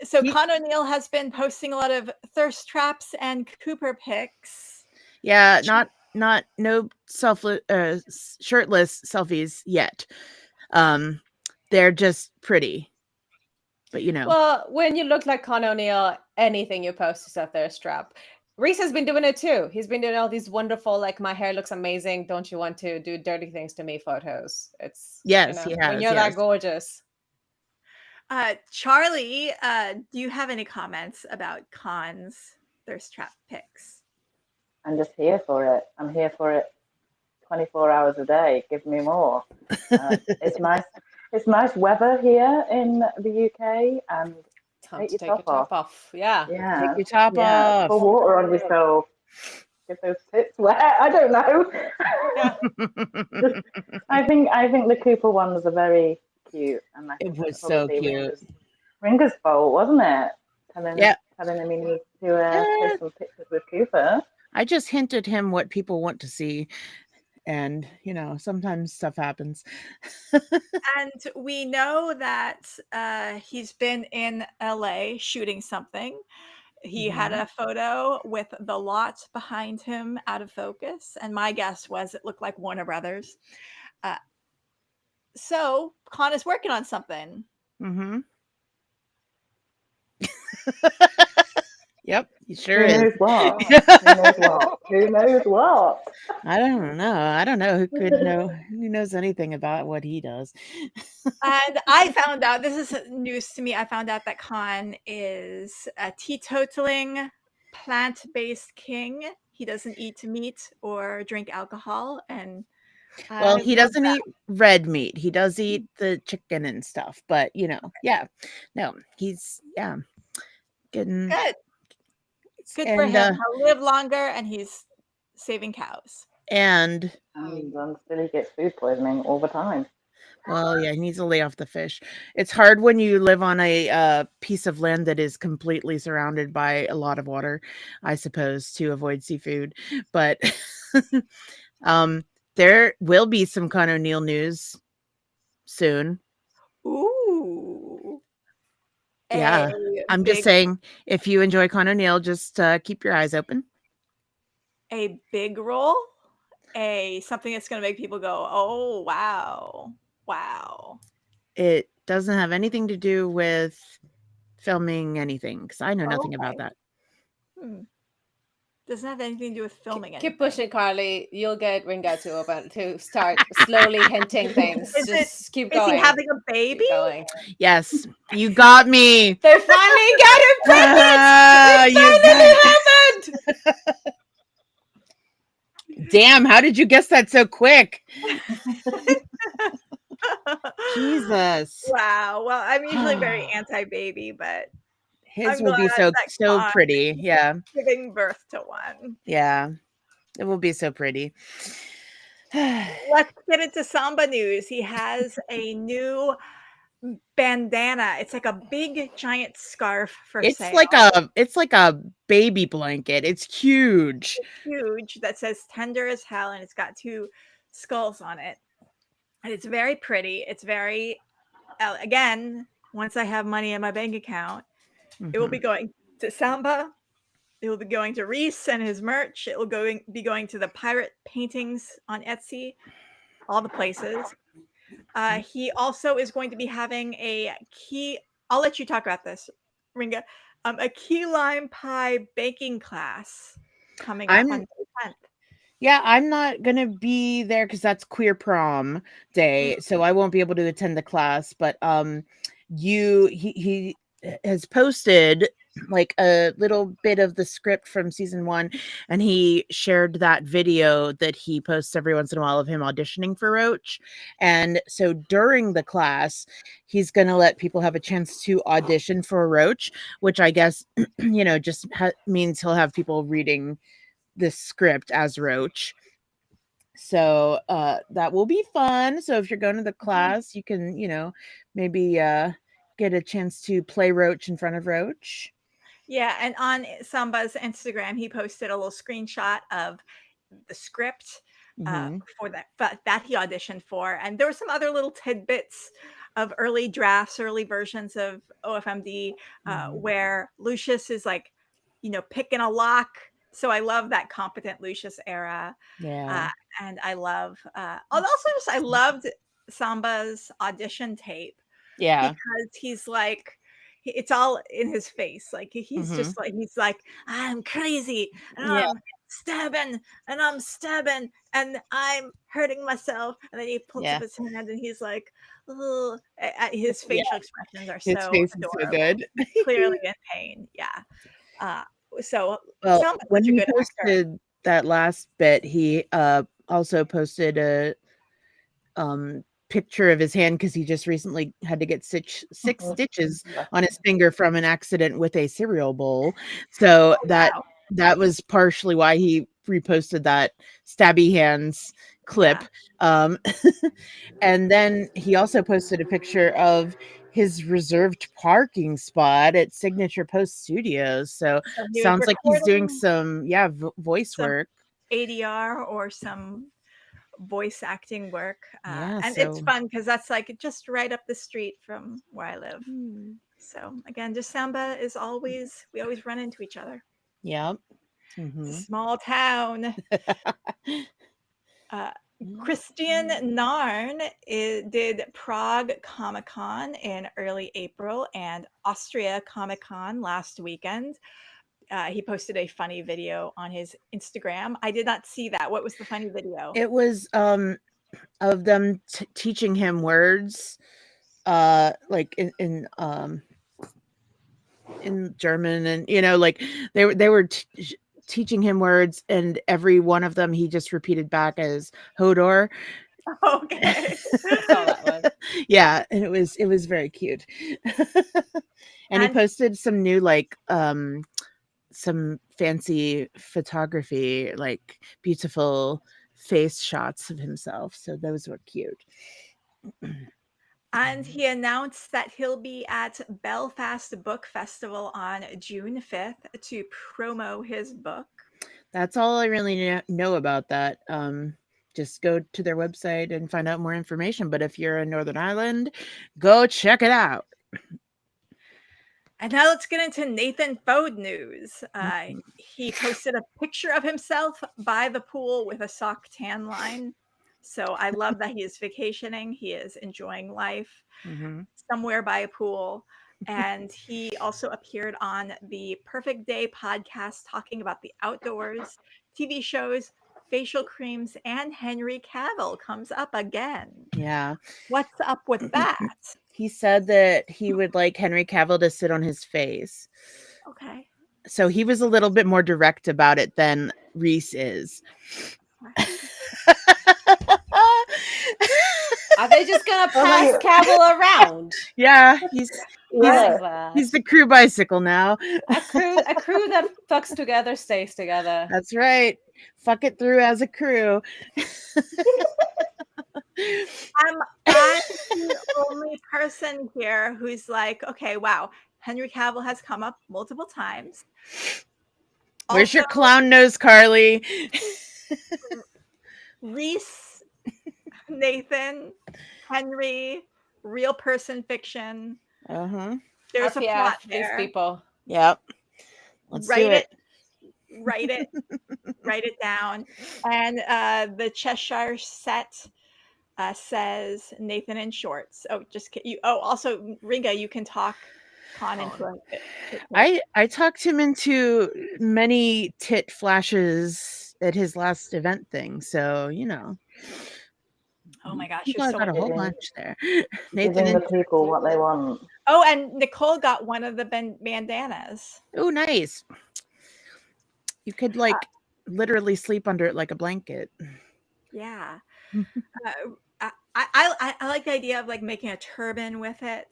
so Con O'Neill has been posting a lot of thirst traps and Cooper pics. Yeah, no shirtless selfies yet. They're just pretty, but you know. Well, when you look like Con O'Neill, anything you post is a thirst trap. Rhys has been doing it too. He's been doing all these wonderful, like, my hair looks amazing. Don't you want to do dirty things to me photos? It's yes, he has. When you're that gorgeous. Charlie, do you have any comments about Con's thirst trap pics? I'm just here for it. I'm here for it 24 hours a day. Give me more. It's nice. It's nice weather here in the UK, and Time to take your top off. Yeah. Take your top off. Pour water on yourself. Get those tits wet. I don't know. I think the Cooper ones are very cute, and I think it was so cute. Ringer's fault, wasn't it? Telling him he needs to take some pictures with Cooper. I just hinted him what people want to see. And, you know, sometimes stuff happens. And we know that he's been in LA shooting something. He had a photo with the lot behind him out of focus. And my guess was it looked like Warner Brothers. So Con is working on something. Mm-hmm. Yep, he sure is. Who knows what? Who knows what? Who knows what? I don't know. Who could know? Who knows anything about what he does? And I found out, this is news to me, I found out that Con is a teetotaling, plant-based king. He doesn't eat meat or drink alcohol. And well, he doesn't eat red meat. He does eat the chicken and stuff. But, you know, he's, getting... Good. Good for him. He'll live longer, and he's saving cows. And still he gets food poisoning all the time. Well, yeah, he needs to lay off the fish. It's hard when you live on a piece of land that is completely surrounded by a lot of water, I suppose, to avoid seafood. But there will be some Con O'Neill news soon. Ooh. Yeah, I'm just saying, if you enjoy Con O'Neill, just keep your eyes open. A big role? Something that's going to make people go, oh, wow. It doesn't have anything to do with filming anything, because I know nothing about that. Doesn't have anything to do with filming anything. Keep pushing, Carly. You'll get Ringa to start slowly hinting things. Just keep going. Is he having a baby? Keep going. Yes, you got me. They finally got him pregnant. You It finally happened. Damn, how did you guess that so quick? Jesus. Wow. Well, I'm usually very anti-baby, but His I'm will be glad so that pretty. Yeah. giving birth to one. Yeah. It will be so pretty. Let's get into Samba news. He has a new bandana. It's like a big giant scarf for sale. It's like a baby blanket. It's huge. It's huge, that says tender as hell, and it's got 2 skulls on it. And it's very pretty. It's very again, once I have money in my bank account, it will be going to Samba. It will be going to Rhys and his merch. It will be going to the pirate paintings on Etsy, all the places. He also is going to be having I'll let you talk about this, Ringa. A key lime pie baking class coming up on May 10th. Yeah, I'm not going to be there because that's queer prom day. So I won't be able to attend the class. But he has posted like a little bit of the script from season 1, and he shared that video that he posts every once in a while of him auditioning for Roach. And so during the class, he's going to let people have a chance to audition for Roach, which I guess, just means he'll have people reading this script as Roach. So that will be fun. So if you're going to the class, you can, maybe get a chance to play Roach in front of Roach. Yeah, and on Samba's Instagram, he posted a little screenshot of the script for that he auditioned for, and there were some other little tidbits of early drafts, early versions of OFMD, where Lucius is like, picking a lock. So I love that competent Lucius era. Yeah, and I love. I loved Samba's audition tape. Yeah, because he's like, it's all in his face. Like he's just like, he's like, I'm crazy and I'm stabbing and I'm hurting myself. And then he pulls up his hand and he's like, oh, his facial expressions are his so face adorable. is so good. Clearly in pain. Yeah. So when he posted that last bit, he also posted a picture of his hand because he just recently had to get 6 stitches on his finger from an accident with a cereal bowl. So that was partially why he reposted that stabby hands clip. And then he also posted a picture of his reserved parking spot at Signature Post Studios. So sounds like he's doing some voice work, ADR or some voice acting work. And so it's fun because that's like just right up the street from where I live. So again, just Samba is we always run into each other. Yep. Small town. Christian Narn did Prague Comic-Con in early April and Austria Comic-Con last weekend. He posted a funny video on his Instagram. I did not see that. What was the funny video? It was of them teaching him words, like in German, and like they were teaching him words, and every one of them he just repeated back as Hodor. Okay. Yeah, and it was very cute. And he posted some new some fancy photography, like beautiful face shots of himself. So those were cute. And he announced that he'll be at Belfast Book Festival on June 5th to promo his book. That's all I really know about that. Just go to their website and find out more information. But if you're in Northern Ireland, go check it out. And now let's get into Nathan Fode news. He posted a picture of himself by the pool with a sock tan line. So I love that he is vacationing. He is enjoying life somewhere by a pool. And he also appeared on the Perfect Day podcast talking about the outdoors, TV shows, facial creams, and Henry Cavill comes up again. Yeah. What's up with that? He said that he would like Henry Cavill to sit on his face. Okay. So he was a little bit more direct about it than Rhys is. Are they just gonna pass Cavill around? Yeah, he's Yeah. the crew bicycle now. A crew that fucks together stays together. That's right. Fuck it through as a crew. I'm the only person here who's like, okay, wow, Henry Cavill has come up multiple times. Where's your clown nose, Carly? Rhys, Nathan, Henry, real person fiction. There's a plot there. These people. Yep. Let's do it. Write it. Write it down. And the Cheshire set says Nathan in shorts. Oh, just you. Oh, also Ringa, you can talk Con into it. I talked him into many tit flashes at his last event thing. So Oh my gosh, you got a whole bunch there. Nathan the people what they want. Oh, and Nicole got one of the bandanas. Oh, nice. You could literally sleep under it like a blanket. Yeah. I like the idea of making a turban with it,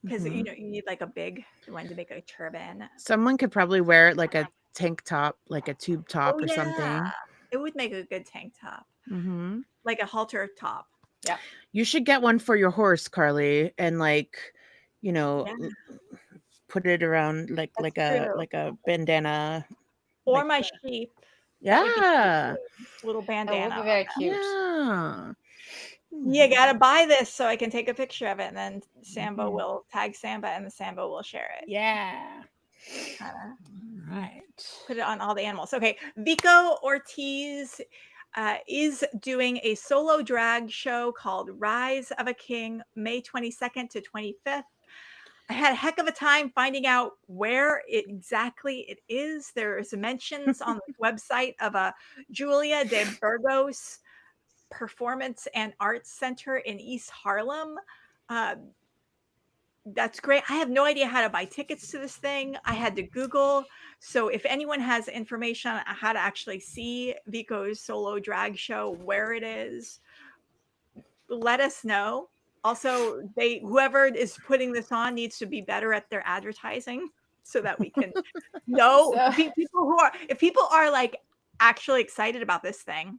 because you need a big one to make a turban. Someone could probably wear it like a tank top, like a tube top or something. It would make a good tank top. Like a halter top. Yeah. You should get one for your horse, Carly, and put it around like a bandana. Or my sheep. Yeah. Little bandana. That would be very cute. Yeah. You gotta buy this so I can take a picture of it, and then Sambo will tag Samba, and the Sambo will share it. Yeah. Right. Put it on all the animals. Okay, Vico Ortiz is doing a solo drag show called Rise of a King, May 22nd to 25th. I had a heck of a time finding out where exactly it is. There's mentions on the website of a Julia de Burgos Performance and Arts Center in East Harlem. That's great. I have no idea how to buy tickets to this thing. I had to Google. So if anyone has information on how to actually see Vico's solo drag show, where it is, let us know. Also, whoever is putting this on needs to be better at their advertising so that we can know if people are actually excited about this thing,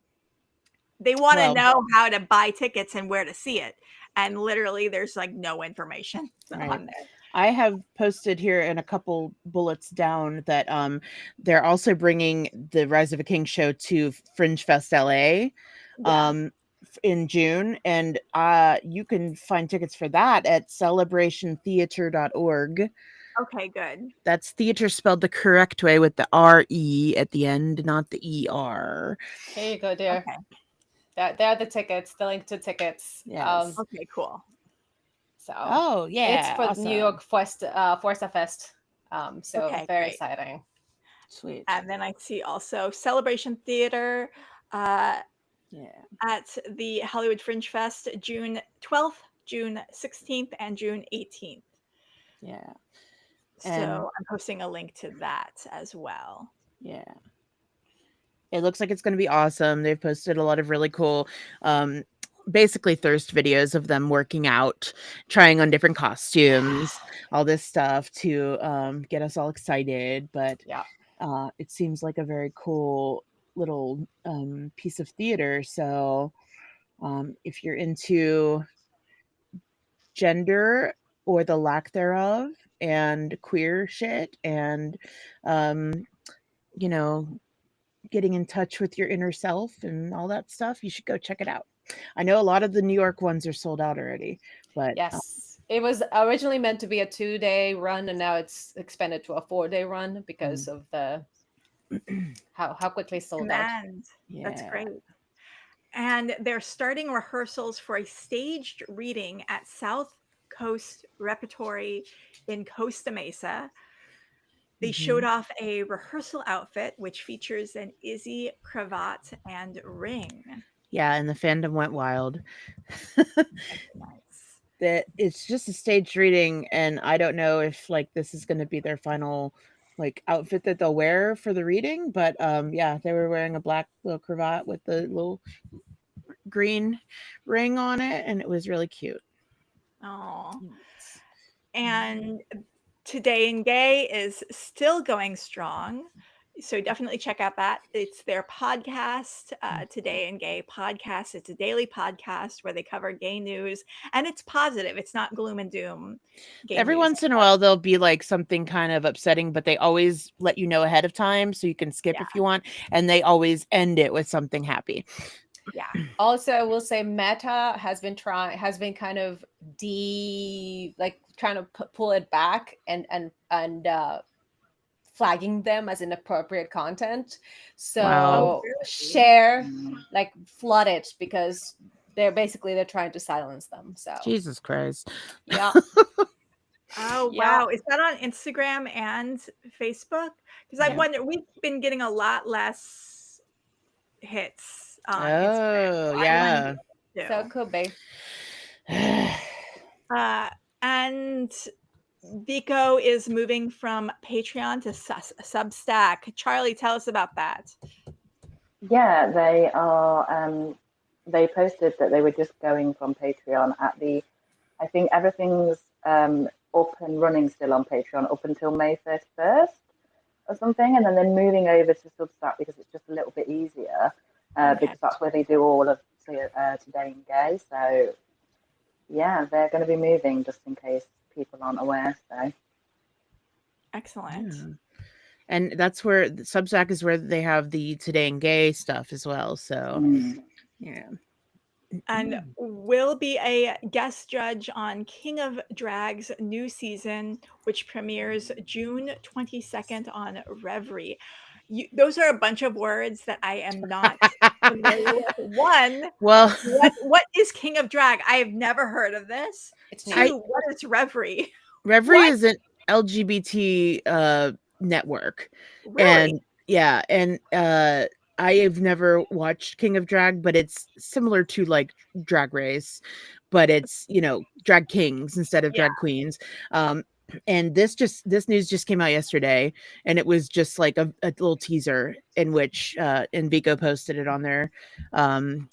they want to know how to buy tickets and where to see it. And literally there's no information on there. I have posted here in a couple bullets down that they're also bringing the Rise of a King show to Fringe Fest LA. In June, and you can find tickets for that at celebrationtheater.org. Okay, good. That's theater spelled the correct way with the R-E at the end, not the E-R. Here you go, dear. Okay. There are the tickets, the link to tickets. Yes. Okay, cool. So it's for awesome. New York Forza Fest. Very exciting. Sweet. And then I see also Celebration Theater at the Hollywood Fringe Fest, June 12th, June 16th, and June 18th. Yeah. So I'm posting a link to that as well. Yeah. It looks like it's going to be awesome. They've posted a lot of really cool, basically thirst videos of them working out, trying on different costumes, all this stuff to get us all excited. But it seems like a very cool little piece of theater. So if you're into gender or the lack thereof and queer shit and getting in touch with your inner self and all that stuff, you should go check it out. I know a lot of the New York ones are sold out already, but yes, it was originally meant to be a 2-day run, and now it's expanded to a 4-day run because of the how quickly sold out. That's great. And they're starting rehearsals for a staged reading at South Coast Repertory in Costa Mesa. They showed off a rehearsal outfit, which features an Izzy cravat and ring. Yeah, and the fandom went wild. Nice. That it's just a staged reading, and I don't know if like this is going to be their final like outfit that they'll wear for the reading, but yeah, they were wearing a black little cravat with the little green ring on it, and it was really cute. Oh. And Today in Gay is still going strong. So definitely check out that. It's their podcast, Today in Gay podcast. It's a daily podcast where they cover gay news, and it's positive. It's not gloom and doom. Every once in a while, there'll be like something kind of upsetting, but they always let you know ahead of time so you can skip if you want. And they always end it with something happy. Yeah. Also, I will say Meta has been kind of trying to pull it back and flagging them as inappropriate content. So share, like flood it, because they're trying to silence them. So Jesus Christ. Yeah. Oh, wow. Is that on Instagram and Facebook? Because I wonder, we've been getting a lot less hits on Instagram. Oh, yeah. So it could be. And Vico is moving from Patreon to Substack. Charlie, tell us about that. Yeah, they are. They posted that they were just going from Patreon I think everything's up and running still on Patreon up until May 31st or something, and then they're moving over to Substack because it's just a little bit easier, because that's where they do all of Today in Gay. So yeah, they're going to be moving, just in case people aren't aware. So excellent. Yeah. And that's where Substack is, where they have the Today in Gay stuff as well. So yeah. And will be a guest judge on King of Drag's new season, which premieres June 22nd on Reverie. Those are a bunch of words that I am not familiar with. One, well, what is King of Drag? I have never heard of this. Two, what is Reverie? Reverie is an LGBT network. Really? And yeah, and I have never watched King of Drag, but it's similar to like Drag Race, but it's, drag kings instead of drag queens. And this news just came out yesterday, and it was just like a little teaser in which and Vico posted it on their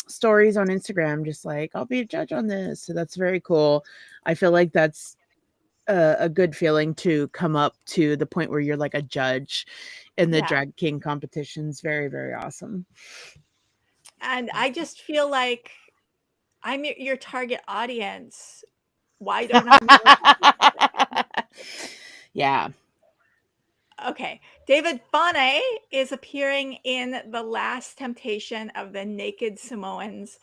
stories on Instagram, just like, I'll be a judge on this. So that's very cool. I feel like that's a good feeling to come up to the point where you're like a judge in the drag king competitions. Very, very awesome. And I just feel like I'm your target audience. Why don't I? Yeah. Okay. David Bonet is appearing in The Last Temptation of the Naked Samoans,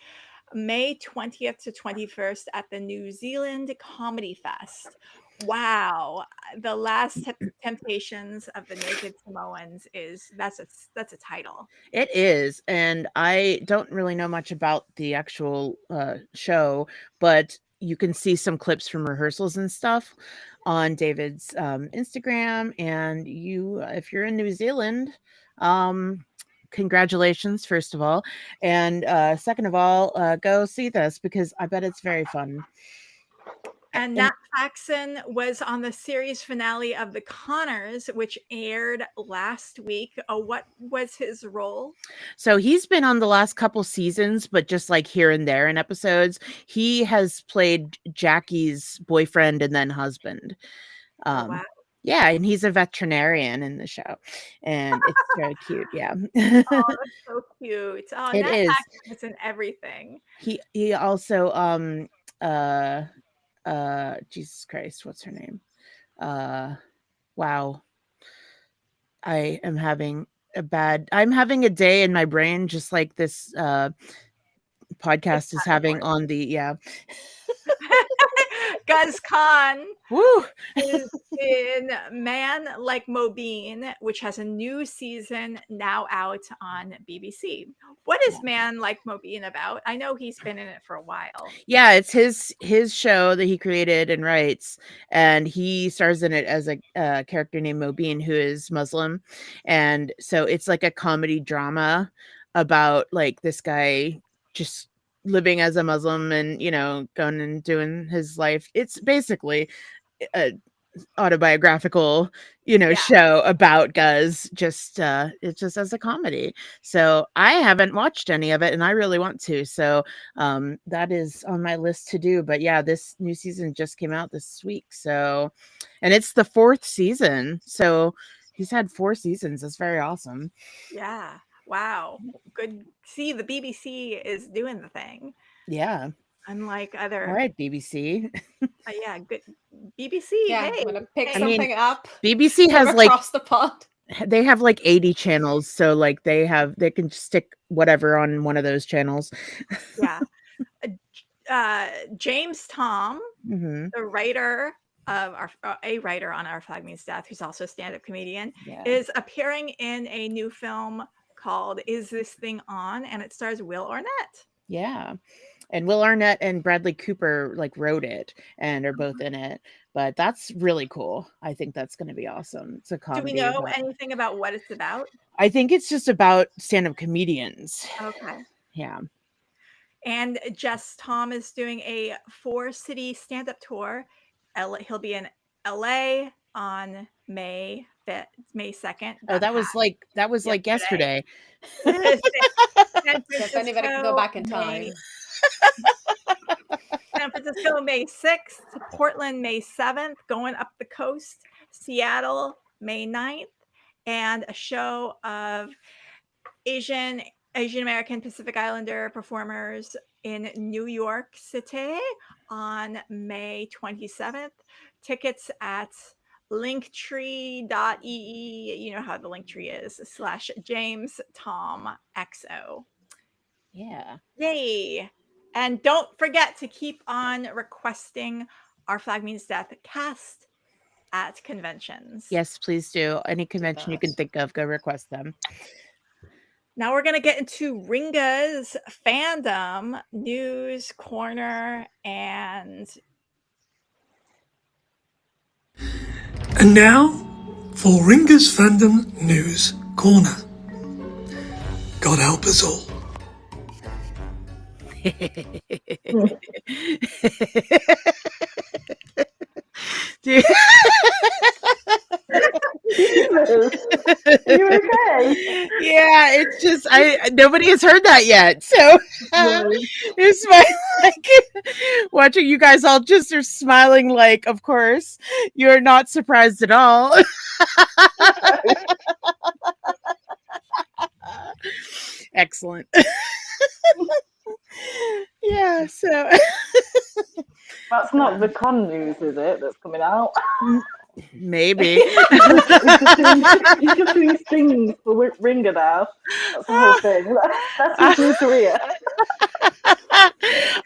May 20th to 21st at the New Zealand Comedy Fest. Wow. The Last Temptations of the Naked Samoans that's a title. It is. And I don't really know much about the actual show, but you can see some clips from rehearsals and stuff on David's Instagram. And if you're in New Zealand, congratulations, first of all. And second of all, go see this, because I bet it's very fun. And Nat Faxon was on the series finale of The Connors, which aired last week. What was his role? So he's been on the last couple seasons, but just like here and there in episodes. He has played Jackie's boyfriend and then husband. Wow. Yeah, and he's a veterinarian in the show, and it's very cute. Yeah. Oh, that's so cute. Oh, it Nat is. Faxon is in everything. He also Jesus Christ, what's her name? Wow. I'm having a day in my brain, just like this podcast is having on the Guz Khan Woo! is in Man Like Mobeen, which has a new season now out on BBC. What is Man Like Mobeen about? I know he's been in it for a while. Yeah, it's his show that he created and writes, and he stars in it as a character named Mobeen, who is Muslim, and so it's like a comedy drama about like this guy just living as a Muslim and going and doing his life. It's basically a autobiographical show about Guz, just it's just as a comedy. So I haven't watched any of it and I really want to, so that is on my list to do. But yeah, this new season just came out this week, so, and it's the 4th season, so he's had 4 seasons. That's very awesome. Yeah, wow, good. See, the BBC is doing the thing, Yeah, unlike other. all right, BBC. Yeah, good. BBC. Yeah, Hey, I'm gonna pick hey. something up. BBC has from like across the pond. they have like 80 channels, so like they can stick whatever on one of those channels. Yeah. James Tom, Mm-hmm. the writer of a writer on Our Flag Means Death, who's also a stand-up comedian, Yeah. is appearing in a new film called Is This Thing On? And it stars Will Arnett. Yeah. And Will Arnett and Bradley Cooper like wrote it and are both in it. But that's really cool. I think that's going to be awesome. It's a comedy. Do we know anything about what it's about? I think it's just about stand-up comedians. Okay. Yeah. And Jess Tom is doing a 4-city stand-up tour. He'll be in LA on May 2nd. Oh, that was like yesterday. If anybody can go back in time. San Francisco, May 6th. Portland, May 7th. Going up the coast. Seattle, May 9th. And a show of Asian American Pacific Islander performers in New York City on May 27th. Tickets at linktree.ee. You know how the Linktree is, /JamesTomXO. Yeah. Yay. And don't forget to keep on requesting Our Flag Means Death cast at conventions. Yes, please do. Any convention you can think of, go request them. Now we're going to get into Ringa's fandom news corner and now for Ringa's fandom news corner. God help us all. Dude. You okay? Yeah, it's just nobody has heard that yet, so it's like watching you guys all just are smiling like, of course you're not surprised at all. Excellent. Yeah, so That's not the con news, is it? That's coming out. Maybe. He's just doing things for Ringa now. That's the whole thing. That's his new career.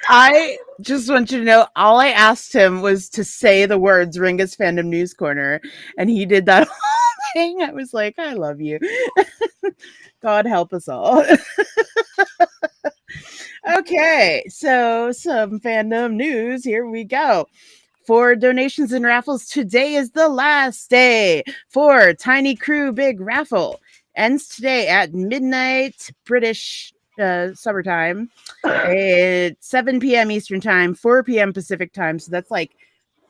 I just want you to know, all I asked him was to say the words Ringa's Fandom News Corner, and he did that whole thing. I was like, I love you. God help us all. Okay, so some fandom news. Here we go. For donations and raffles, today is the last day for Tiny Crew Big Raffle. Ends today at midnight British summertime, at 7 p.m. Eastern time, 4 p.m. Pacific time. So that's like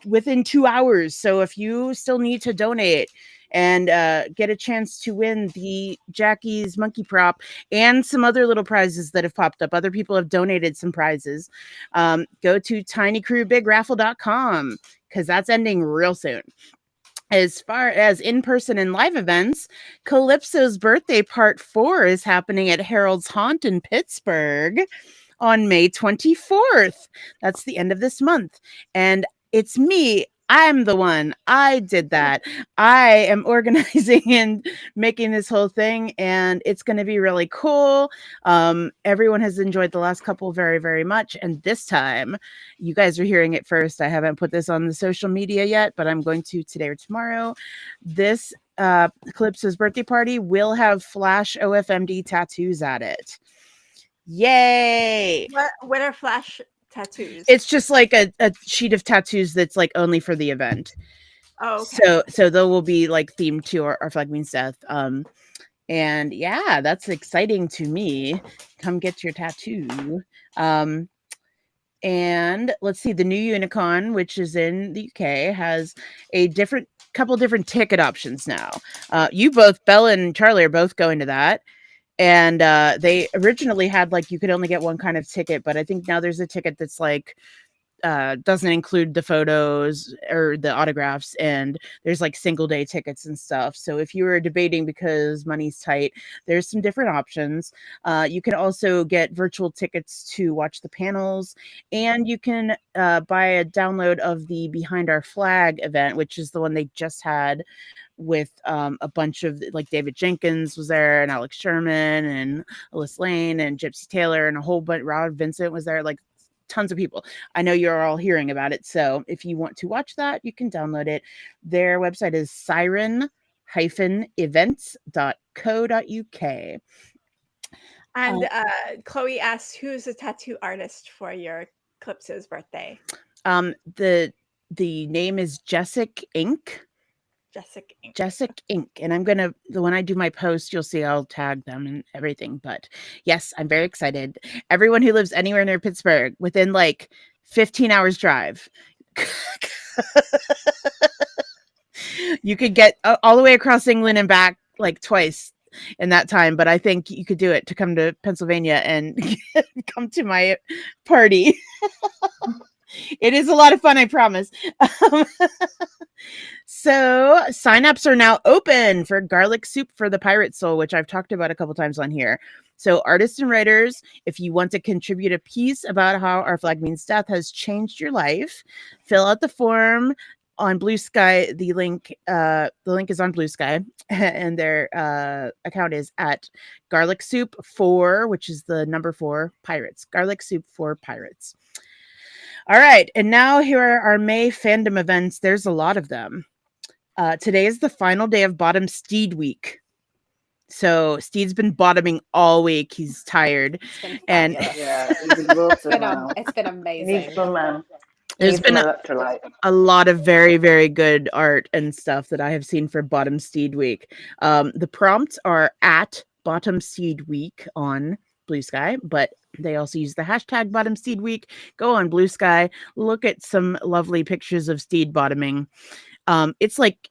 within 2 hours. So if you still need to donate and get a chance to win the Jackie's monkey prop and some other little prizes that have popped up, other people have donated some prizes, go to tinycrewbigraffle.com because that's ending real soon. As far as in-person and live events, Calypso's Birthday Part 4 is happening at Harold's Haunt in Pittsburgh on May 24th. That's the end of this month. And it's me I'm the one. I did that. I am organizing and making this whole thing, and it's going to be really cool. Everyone has enjoyed the last couple very, very much. And this time, you guys are hearing it first. I haven't put this on the social media yet, but I'm going to today or tomorrow. This Calypso's birthday party will have Flash OFMD tattoos at it. Yay! What are Flash tattoos? It's just like a sheet of tattoos that's like only for the event. Oh, okay. So they will be like themed to our Flag Means Death. And yeah, that's exciting to me. Come get your tattoo. And let's see, the new Unicon, which is in the UK, has a couple different ticket options now. You both, Bella and Charlie, are both going to that. And they originally had like you could only get one kind of ticket, but I think now there's a ticket that's like doesn't include the photos or the autographs, and there's like single day tickets and stuff. So if you were debating because money's tight, there's some different options. You can also get virtual tickets to watch the panels, and you can buy a download of the Behind Our Flag event, which is the one they just had with a bunch of like David Jenkins was there, and Alex Sherman and Alyssa Lane and Gypsy Taylor and a whole bunch. Rod Vincent was there, like tons of people. I know you're all hearing about it. So if you want to watch that, you can download it. Their website is siren-events.co.uk. And Chloe asks, who's the tattoo artist for your Calypso's birthday? The name is Jessic Inc. Jessic Inc. And I'm gonna, when I do my post, you'll see I'll tag them and everything. But yes, I'm very excited. Everyone who lives anywhere near Pittsburgh within like 15 hours drive, you could get all the way across England and back like twice in that time. But I think you could do it to come to Pennsylvania and come to my party. It is a lot of fun, I promise. So signups are now open for Garlic Soup for the Pirate Soul, which I've talked about a couple times on here. So artists and writers, if you want to contribute a piece about how Our Flag Means Death has changed your life, fill out the form on Blue Sky. The link is on Blue Sky, and their account is at Garlic Soup 4, which is the number 4 Pirates. Garlic Soup 4 Pirates. All right, and now here are our May fandom events. There's a lot of them. Today is the final day of Bottom Steed Week. So Steed's been bottoming all week. He's tired. And yeah, it's been amazing. There's been a lot of very, very good art and stuff that I have seen for Bottom Steed Week. The prompts are at Bottom Steed Week on Blue Sky, but they also use the hashtag Bottom Steed Week. Go on Blue Sky, look at some lovely pictures of steed bottoming. It's like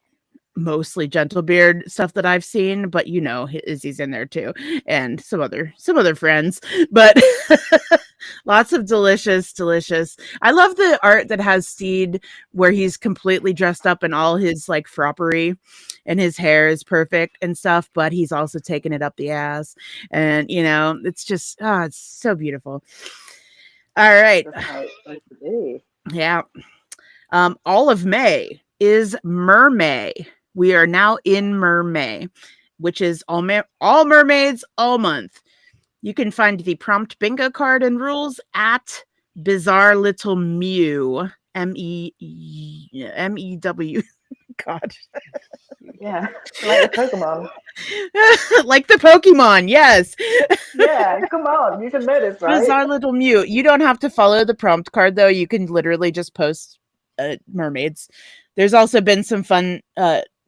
mostly Gentlebeard stuff that I've seen, but you know, Izzy's in there too, and some other friends, but lots of delicious. I love the art that has Steed where he's completely dressed up in all his like frippery and his hair is perfect and stuff, but he's also taking it up the ass, and you know, it's just it's so beautiful. All right. Yeah. All of May is Mermay. We are now in Mermay, which is all mermaids all month. You can find the prompt bingo card and rules at Bizarre Little Mew, MEW. God. Yeah, like the Pokemon. Like the Pokemon, yes. Yeah, come on, you should know this, right? Bizarre Little Mew. You don't have to follow the prompt card, though. You can literally just post mermaids. There's also been some fun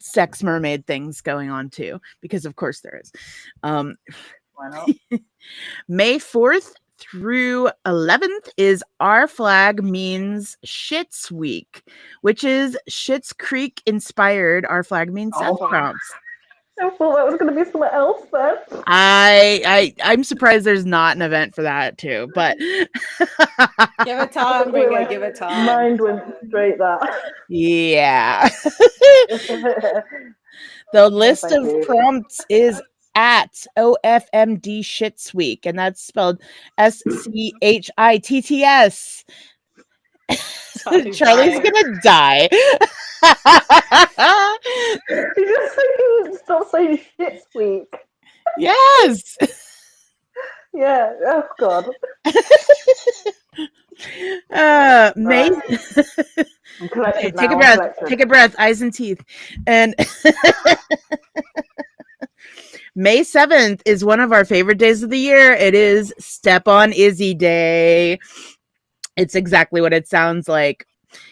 sex mermaid things going on too, because of course there is. Why not? May 4th through 11th is Our Flag Means Shits Week, which is Schitt's Creek inspired Our Flag Means Death prompts. I thought that was going to be somewhere else then. I'm surprised there's not an event for that too, but give it time, Ringo, give it time. Mind went straight that. Yeah. The list of prompts is at OFMD Shits Week, and that's spelled SCHITTS. Charlie's Charlie's dying. gonna die. You just like stop saying shit squeak. Yes. Yeah. Oh God. May I'm collected take a now. I'm breath. collected. Take a breath. Eyes and teeth. And May 7th is one of our favorite days of the year. It is Step on Izzy Day. It's exactly what it sounds like.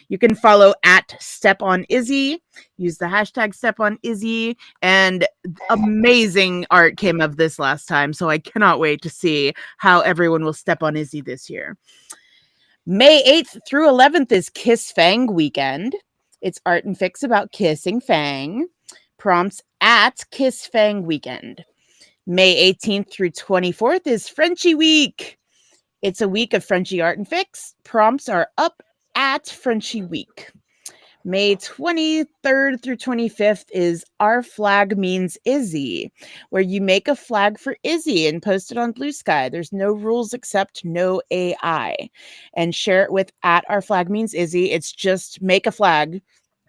You can follow at Step on Izzy. Use the hashtag Step on Izzy. And amazing art came of this last time. So I cannot wait to see how everyone will step on Izzy this year. May 8th through 11th is Kiss Fang weekend. It's art and fics about kissing Fang. Prompts at Kiss Fang weekend. May 18th through 24th is Frenchie week. It's a week of Frenchie art and fics. Prompts are up at Frenchie week. May 23rd through 25th is Our Flag Means Izzy, where you make a flag for Izzy and post it on Blue Sky. There's no rules except no AI. And share it with at Our Flag Means Izzy. It's just make a flag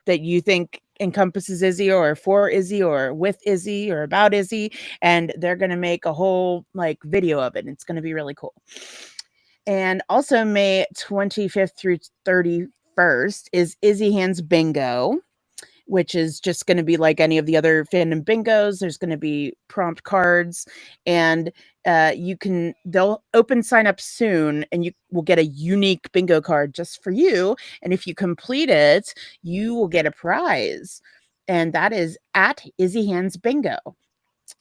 that you think encompasses Izzy or for Izzy or with Izzy or about Izzy. And they're going to make a whole like video of it. And it's going to be really cool. And also May 25th through 31st is Izzy Hands Bingo, which is just going to be like any of the other fandom bingos. There's going to be prompt cards, and they'll open sign up soon, and you will get a unique bingo card just for you. And if you complete it, you will get a prize. And that is at Izzy Hands Bingo.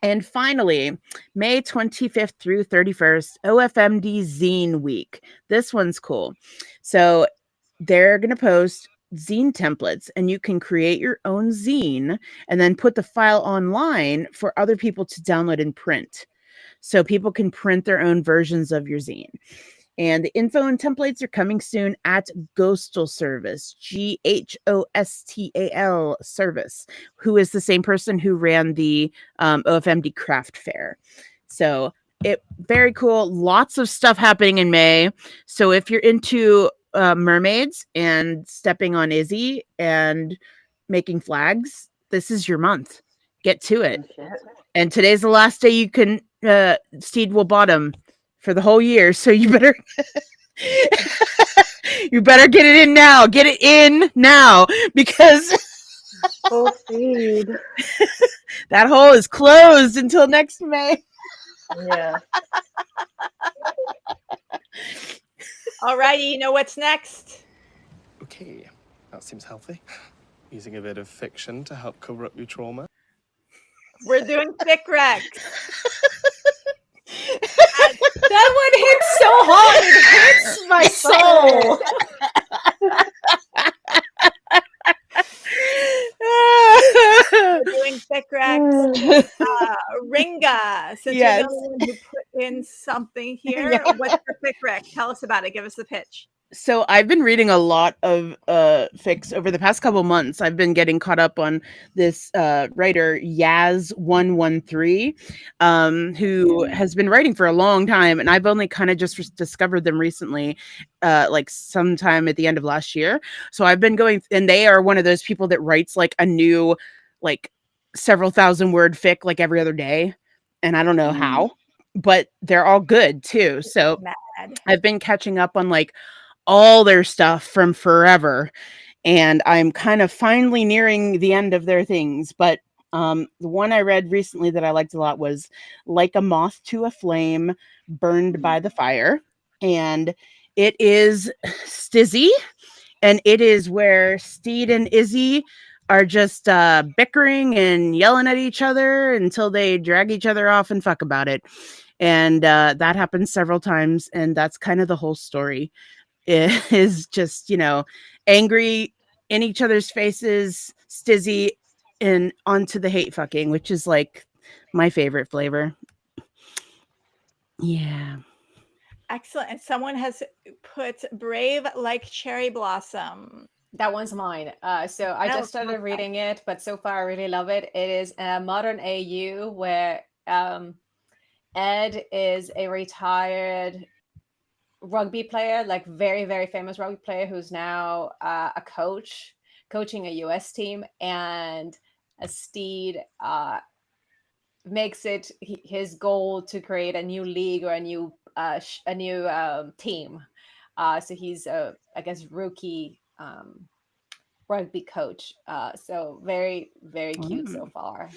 And finally, May 25th through 31st, OFMD Zine Week. This one's cool. So they're going to post zine templates, and you can create your own zine and then put the file online for other people to download and print. So people can print their own versions of your zine. And the info and templates are coming soon at Ghostal Service, GHOSTAL Service, who is the same person who ran the OFMD Craft Fair. So very cool. Lots of stuff happening in May. So if you're into mermaids and stepping on Izzy and making flags, this is your month. Get to it. And today's the last day you can Steed will bottom for the whole year, so you better you better get it in now. Get it in now, because Oh, Steed. that hole is closed until next May. Yeah. Alrighty, you know what's next? Okay, that seems healthy. Using a bit of fiction to help cover up your trauma. We're doing fic recs. That one hits so hard. It hits my soul. We're doing fic recs. Ringa, since Yes. you're the one who put in something here, Yeah. what's your fic rec? Tell us about it. Give us the pitch. So I've been reading a lot of fics over the past couple months. I've been getting caught up on this writer Yaz113, who has been writing for a long time, and I've only kind of just discovered them recently, like sometime at the end of last year. So I've been going, and they are one of those people that writes like a new, like several thousand word fic like every other day, and I don't know how, but they're all good too. So Mad. I've been catching up on like all their stuff from forever, and I'm kind of finally nearing the end of their things. But the one I read recently that I liked a lot was Like a Moth to a Flame, Burned by the Fire. And it is stizzy, and it is where Steed and Izzy are just bickering and yelling at each other until they drag each other off and fuck about it. And that happens several times, and that's kind of the whole story. It is just, angry in each other's faces, stizzy, and onto the hate fucking, which is like my favorite flavor. Yeah. Excellent. And someone has put Brave Like Cherry Blossom. That one's mine. So I just started reading it, but so far I really love it. It is a modern AU where Ed is a retired rugby player, like very, very famous rugby player who's now a coach, coaching a US team. And Steed makes it his goal to create a new league or a new team. So he's I guess rookie rugby coach. So very, very cute so far.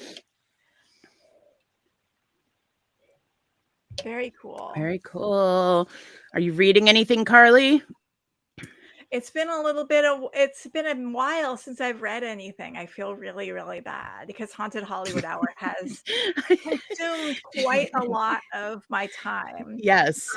Very cool. Very cool. Are you reading anything, Carly? It's been a while since I've read anything. I feel really, really bad because Haunted Hollywood Hour has consumed quite a lot of my time. Yes.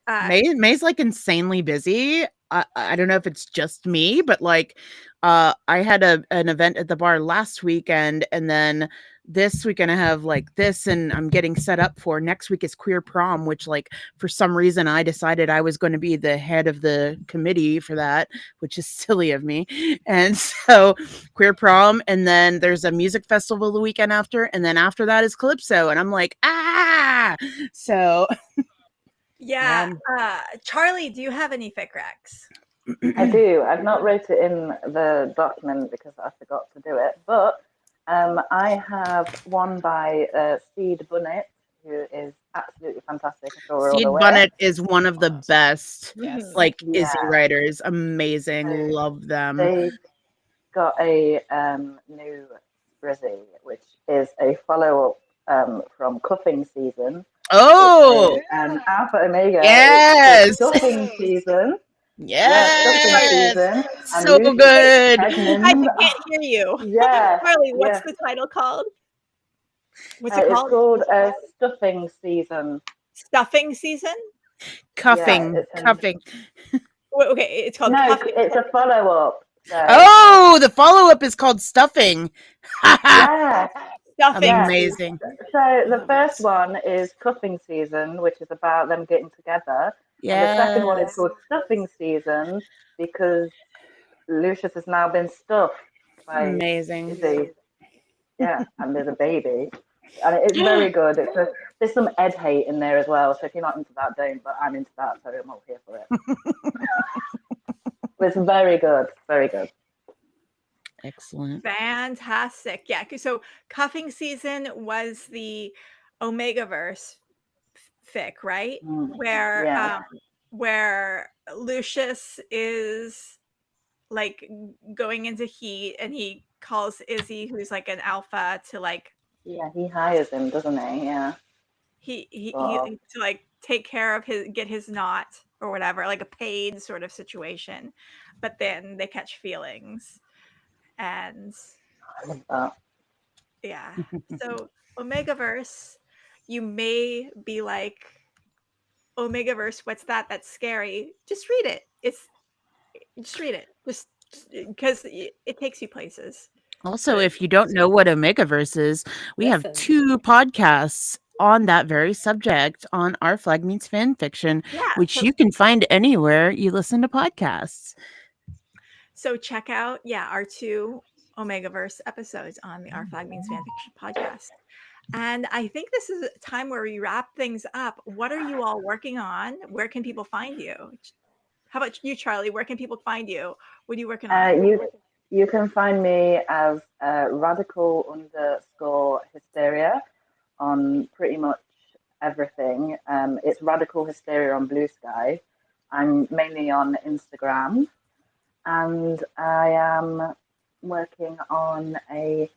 But, May's like insanely busy. I don't know if it's just me, but like I had an event at the bar last weekend, and then this weekend I have like this, and I'm getting set up for next week is Queer Prom, which like for some reason I decided I was going to be the head of the committee for that, which is silly of me. And so Queer Prom, and then there's a music festival the weekend after, and then after that is Calypso, and I'm like, so yeah. Charlie, do you have any fic recs? I do. I've not wrote it in the document because I forgot to do it, but I have one by Steed Bunnett, who is absolutely fantastic. I'm sure we're all Steed aware. Bunnett is one of the best, Yes. like Yeah. Izzy writers. Amazing, So love them. They got a new Brizzy, which is a follow-up from Cuffing Season. Oh, And Alpha Omega. yes. It's Stuffing Season. Yes. Stuffing Season. So Lucy good. I pregnant. can't hear you. Yeah. Charlie, what's yeah. the title called? What's it It's called? called Stuffing Season. Stuffing Season? Cuffing. Yeah, Cuffing. Okay, it's called No, Cuffing. it's a follow-up. So. Oh, the follow-up is called Stuffing. Yeah. Stuffing. Amazing. So the first one is Cuffing Season, which is about them getting together. Yeah. And the second one is called Stuffing Season because Lucius has now been stuffed by Amazing. Izzy. Yeah, and there's a baby. And it's very good. There's some Ed hate in there as well. So if you're not into that, don't. But I'm into that, so I'm all here for it. It's very good. Very good. Excellent. Fantastic. Yeah. So Cuffing Season was the Omegaverse fic, right? Where Lucius is like going into heat, and he calls Izzy, who's like an alpha, to like. Yeah, he hires him, doesn't he? Yeah. He to like take care of get his knot or whatever, like a paid sort of situation. But then they catch feelings. And yeah, so Omegaverse, you may be like, Omegaverse, what's that? That's scary. Just read it. Just read it. Just because it takes you places. Also, if you don't know what Omegaverse is, we have 2 podcasts on that very subject on Our Flag Means Fanfiction, which you can find anywhere you listen to podcasts. So check out, our 2 Omegaverse episodes on the Our Flag Means Fanfiction podcast. And I think this is a time where we wrap things up. What are you all working on? Where can people find you? How about you, Charlie? Where can people find you? What are you working on? You can find me as radical_hysteria on pretty much everything. It's Radical Hysteria on Blue Sky. I'm mainly on Instagram. And I am working on a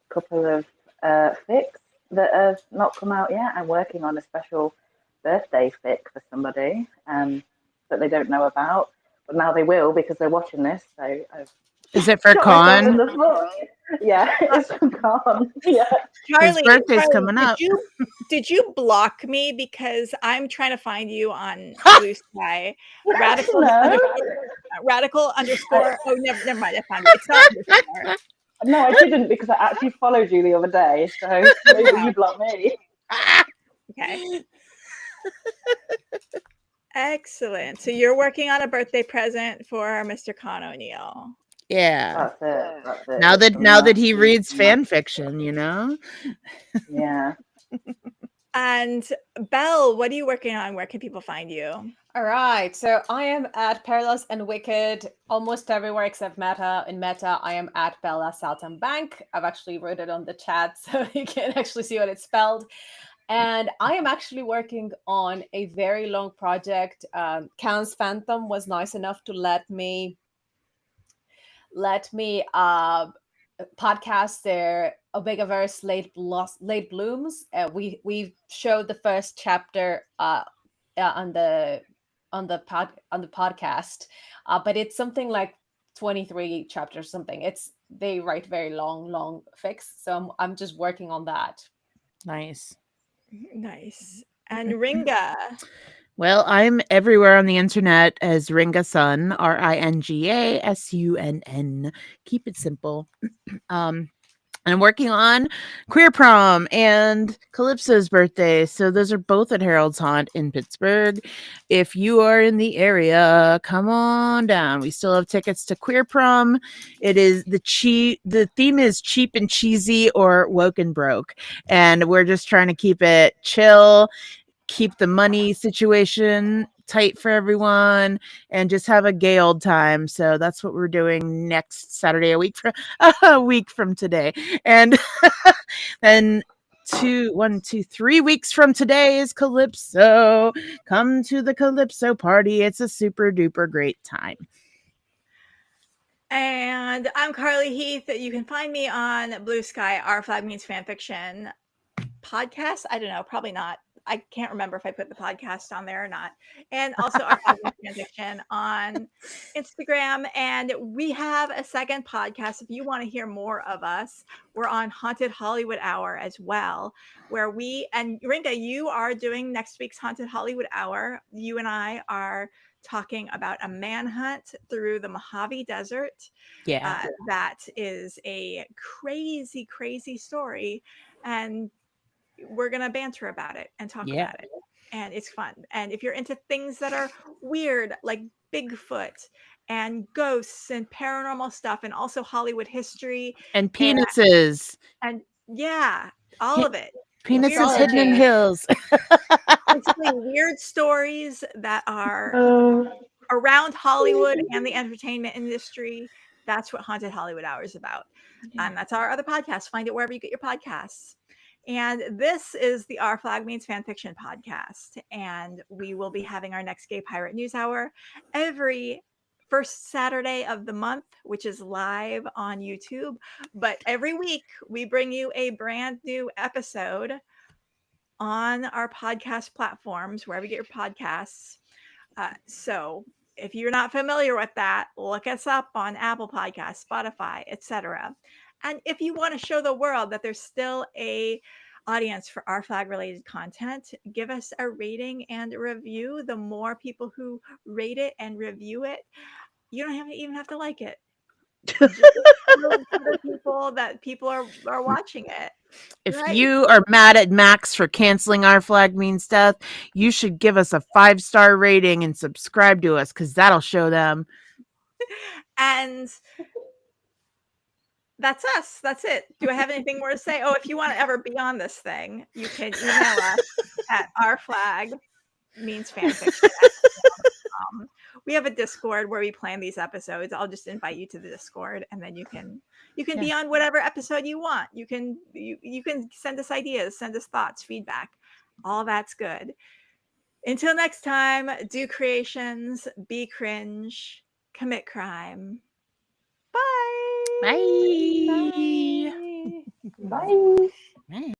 couple of fics that have not come out yet. I'm working on a special birthday fic for somebody that they don't know about, but now they will because they're watching this. So is it for Con? Yeah, it's for Con. Yeah, Charlie, his birthday's coming up. Did you block me because I'm trying to find you on Blue Sky? Radical underscore. Oh, never mind. I found you. It's not underscore. No, I didn't because I actually followed you the other day. So maybe you blocked me. Okay. Excellent. So you're working on a birthday present for Mr. Con O'Neill. Yeah. That's it. Now that he reads fan fiction, Yeah. And Belle, what are you working on? Where can people find you? All right, so I am at Perilous and Wicked almost everywhere except Meta. In Meta, I am at Bella Saltimbank. I've actually wrote it on the chat so you can actually see what it's spelled. And I am actually working on a very long project. Counts Phantom was nice enough to let me podcast their Omegaverse late blooms. We showed the first chapter on the podcast, but it's something like 23 chapters something. They write very long fics, so I'm just working on that. Nice. And Ringa. Well, I'm everywhere on the internet as Ringa Sun, RINGASUNN. Keep it simple. I'm working on Queer Prom and Calypso's birthday. So those are both at Harold's Haunt in Pittsburgh. If you are in the area, come on down. We still have tickets to Queer Prom. It is the theme is cheap and cheesy or woke and broke. And we're just trying to keep it chill, keep the money situation tight for everyone, and just have a gay old time. So that's what we're doing next Saturday, a week from today. And then 3 weeks from today is Calypso. Come to the Calypso party. It's a super duper great time. And I'm Carly Heath. You can find me on Blue Sky, Our Flag Means Fanfiction podcast. I don't know, probably not. I can't remember if I put the podcast on there or not. And also Our Flag Means Fanfiction on Instagram. And we have a second podcast. If you want to hear more of us, we're on Haunted Hollywood Hour as well, where and Ringa, you are doing next week's Haunted Hollywood Hour. You and I are talking about a manhunt through the Mojave Desert. Yeah. That is a crazy, crazy story. And we're going to banter about it and talk about it. And it's fun. And if you're into things that are weird, like Bigfoot and ghosts and paranormal stuff, and also Hollywood history and penises and yeah, all of it. Penises hidden in hills. Basically weird stories that are around Hollywood and the entertainment industry. That's what Haunted Hollywood Hour is about. And that's our other podcast. Find it wherever you get your podcasts. And this is the Our Flag Means Fanfiction podcast. And we will be having our next Gay Pirate News Hour every first Saturday of the month, which is live on YouTube. But every week we bring you a brand new episode on our podcast platforms, wherever you get your podcasts. So if you're not familiar with that, look us up on Apple Podcasts, Spotify, etc. And if you want to show the world that there's still a audience for our flag related content, give us a rating and a review. The more people who rate it and review it, you don't even have to like it. Just people are watching it. If you are mad at Max for canceling Our Flag Means Death, you should give us a 5-star rating and subscribe to us, because that'll show them. And that's us. That's it. Do I have anything more to say? Oh, if you want to ever be on this thing, you can email us at ourflagmeansfanfiction@gmail.com. We have a Discord where we plan these episodes. I'll just invite you to the Discord, and then you can be on whatever episode you want. You can send us ideas, send us thoughts, feedback. All that's good. Until next time, do creations, be cringe, commit crime. Bye. Bye. Bye. Bye.